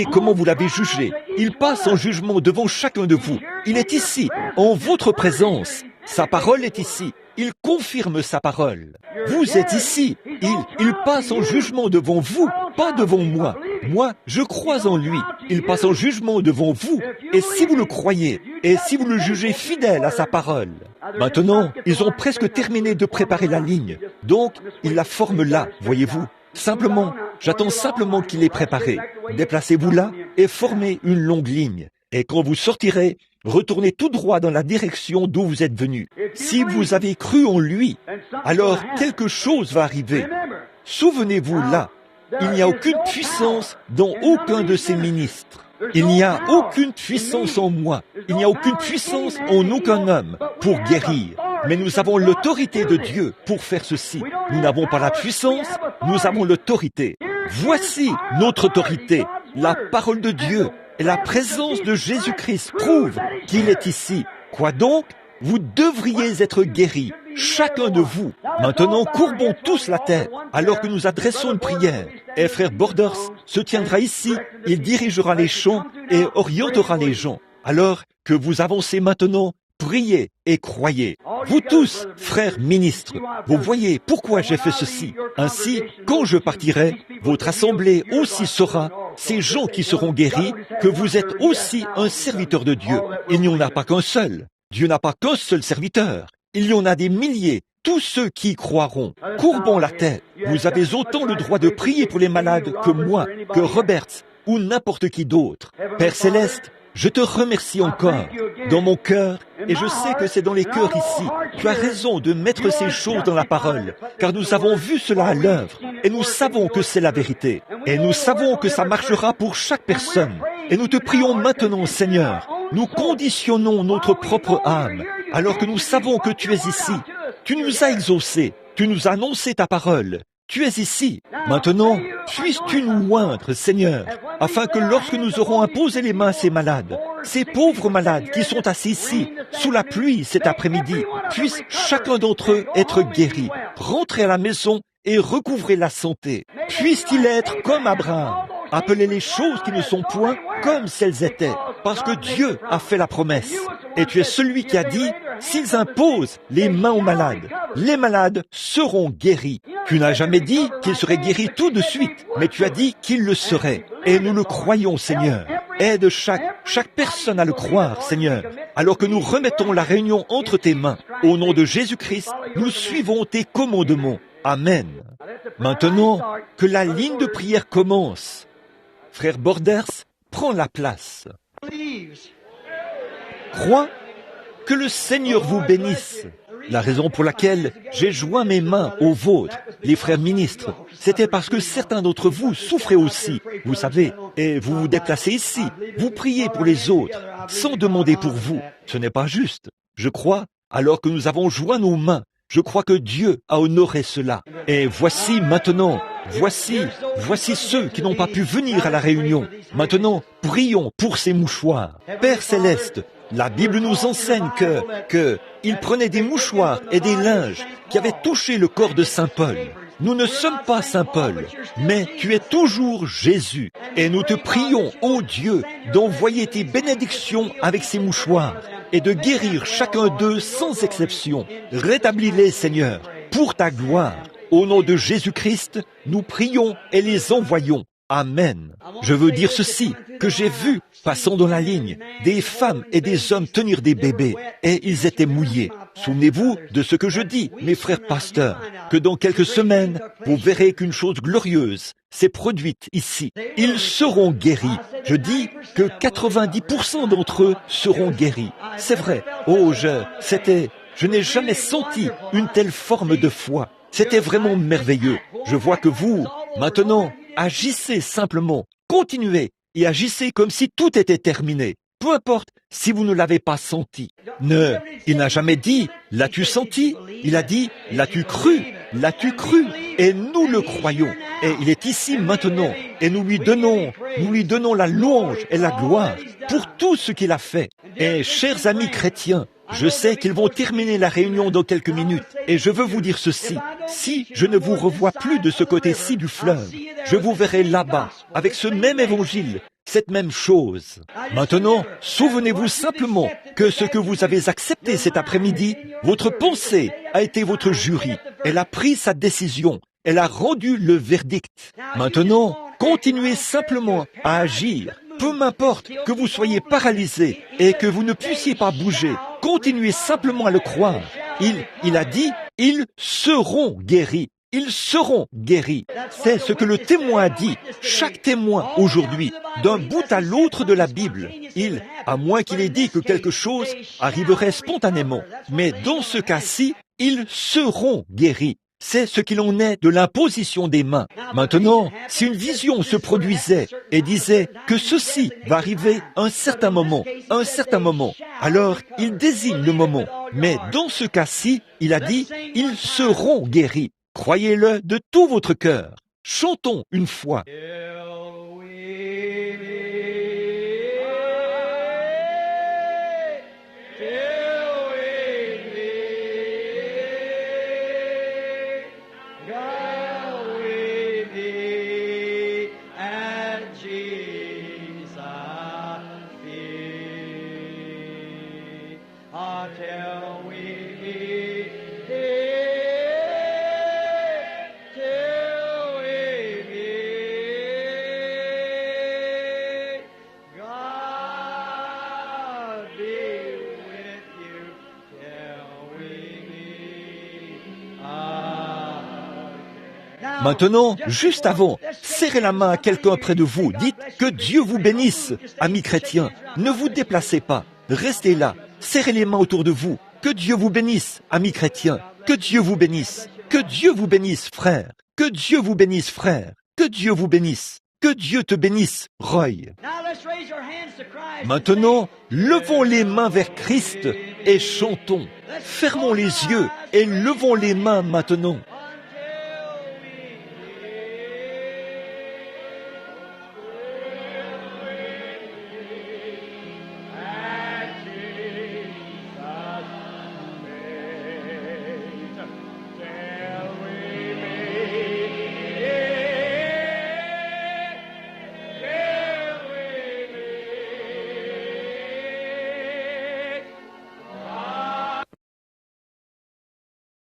comment vous l'avez jugé. Il passe en jugement devant chacun de vous. Il est ici, en votre présence. Sa parole est ici. Il confirme sa parole. Vous êtes ici. Il passe en jugement devant vous, pas devant moi. Moi, je crois en lui. Il passe en jugement devant vous. Et si vous le croyez, et si vous le jugez fidèle à sa parole, maintenant, ils ont presque terminé de préparer la ligne. Donc, ils la forment là, voyez-vous. Simplement, j'attends simplement qu'il ait préparé. Déplacez-vous là et formez une longue ligne. Et quand vous sortirez, retournez tout droit dans la direction d'où vous êtes venu. Si vous avez cru en lui, alors quelque chose va arriver. Souvenez-vous là. Il n'y a aucune puissance dans aucun de ces ministres. Il n'y a aucune puissance en moi. Il n'y a aucune puissance en aucun homme pour guérir. Mais nous avons l'autorité de Dieu pour faire ceci. Nous n'avons pas la puissance, nous avons l'autorité. Voici notre autorité. La parole de Dieu et la présence de Jésus-Christ prouvent qu'il est ici. Quoi donc? Vous devriez être guéris, chacun de vous. Maintenant, courbons tous la tête, alors que nous adressons une prière. Et frère Borders se tiendra ici, il dirigera les chants et orientera les gens. Alors que vous avancez maintenant, priez et croyez. Vous tous, frères ministres, vous voyez pourquoi j'ai fait ceci. Ainsi, quand je partirai, votre assemblée aussi saura, ces gens qui seront guéris, que vous êtes aussi un serviteur de Dieu. Il n'y en a pas qu'un seul. Dieu n'a pas qu'un seul serviteur. Il y en a des milliers, tous ceux qui y croiront. Courbons la tête. Vous avez autant le droit de prier pour les malades que moi, que Roberts ou n'importe qui d'autre. Père Céleste, je te remercie encore dans mon cœur, et je sais que c'est dans les cœurs ici. Tu as raison de mettre ces choses dans la parole, car nous avons vu cela à l'œuvre, et nous savons que c'est la vérité. Et nous savons que ça marchera pour chaque personne. Et nous te prions maintenant, Seigneur, nous conditionnons notre propre âme, alors que nous savons que tu es ici. Tu nous as exaucés, tu nous as annoncé ta parole. Tu es ici. Maintenant, puisses-tu nous oindre, Seigneur, afin que lorsque nous aurons imposé les mains à ces malades, ces pauvres malades qui sont assis ici, sous la pluie cet après-midi, puisse chacun d'entre eux être guéri, rentrer à la maison et recouvrer la santé. Puisse-t-il être comme Abraham, appeler les choses qui ne sont point comme si elles étaient, parce que Dieu a fait la promesse. Et tu es celui qui a dit, s'ils imposent les mains aux malades, les malades seront guéris. Tu n'as jamais dit qu'ils seraient guéris tout de suite, mais tu as dit qu'ils le seraient. Et nous le croyons, Seigneur. Aide chaque personne à le croire, Seigneur. Alors que nous remettons la réunion entre tes mains, au nom de Jésus-Christ, nous suivons tes commandements. Amen. Maintenant, que la ligne de prière commence. Frère Borders, prends la place. Crois que le Seigneur vous bénisse. La raison pour laquelle j'ai joint mes mains aux vôtres, les frères ministres, c'était parce que certains d'entre vous souffraient aussi, vous savez, et vous vous déplacez ici, vous priez pour les autres, sans demander pour vous. Ce n'est pas juste. Je crois, alors que nous avons joint nos mains, je crois que Dieu a honoré cela. Et voici maintenant, voici ceux qui n'ont pas pu venir à la réunion. Maintenant, prions pour ces mouchoirs. Père Céleste, la Bible nous enseigne que il prenait des mouchoirs et des linges qui avaient touché le corps de Saint Paul. Nous ne sommes pas Saint Paul, mais tu es toujours Jésus. Et nous te prions, ô Dieu, d'envoyer tes bénédictions avec ces mouchoirs et de guérir chacun d'eux sans exception. Rétablis-les, Seigneur, pour ta gloire. Au nom de Jésus-Christ, nous prions et les envoyons. Amen. Je veux dire ceci, que j'ai vu, passant dans la ligne, des femmes et des hommes tenir des bébés, et ils étaient mouillés. Souvenez-vous de ce que je dis, mes frères pasteurs, que dans quelques semaines, vous verrez qu'une chose glorieuse s'est produite ici. Ils seront guéris. Je dis que 90% d'entre eux seront guéris. C'est vrai. Oh, je n'ai jamais senti une telle forme de foi. C'était vraiment merveilleux. Je vois que vous, maintenant, agissez simplement, continuez et agissez comme si tout était terminé. Peu importe si vous ne l'avez pas senti. Il n'a jamais dit « l'as-tu senti ?» Il a dit « l'as-tu cru ?» L'as-tu cru? Et nous le croyons. Et il est ici maintenant. Et nous lui donnons la louange et la gloire pour tout ce qu'il a fait. Et chers amis chrétiens, je sais qu'ils vont terminer la réunion dans quelques minutes. Et je veux vous dire ceci. Si je ne vous revois plus de ce côté-ci du fleuve, je vous verrai là-bas, avec ce même évangile, cette même chose. Maintenant, souvenez-vous simplement que ce que vous avez accepté cet après-midi, votre pensée a été votre jury. Elle a pris sa décision. Elle a rendu le verdict. Maintenant, continuez simplement à agir. Peu m'importe que vous soyez paralysé et que vous ne puissiez pas bouger. Continuez simplement à le croire. Il a dit, ils seront guéris. Ils seront guéris. C'est ce que le témoin a dit. Chaque témoin aujourd'hui, d'un bout à l'autre de la Bible, à moins qu'il ait dit que quelque chose arriverait spontanément. Mais dans ce cas-ci, ils seront guéris. C'est ce qu'il en est de l'imposition des mains. Maintenant, si une vision se produisait et disait que ceci va arriver à un certain moment, alors il désigne le moment. Mais dans ce cas-ci, il a dit, ils seront guéris. Croyez-le de tout votre cœur. Chantons une fois. Maintenant, juste avant, serrez la main à quelqu'un près de vous. Dites que Dieu vous bénisse, amis chrétiens. Ne vous déplacez pas. Restez là. Serrez les mains autour de vous. Que Dieu vous bénisse, amis chrétiens. Que Dieu vous bénisse. Que Dieu vous bénisse, frère. Que Dieu vous bénisse, frère. Que Dieu vous bénisse. Que Dieu te bénisse, Roy. Maintenant, levons les mains vers Christ et chantons. Fermons les yeux et levons les mains maintenant.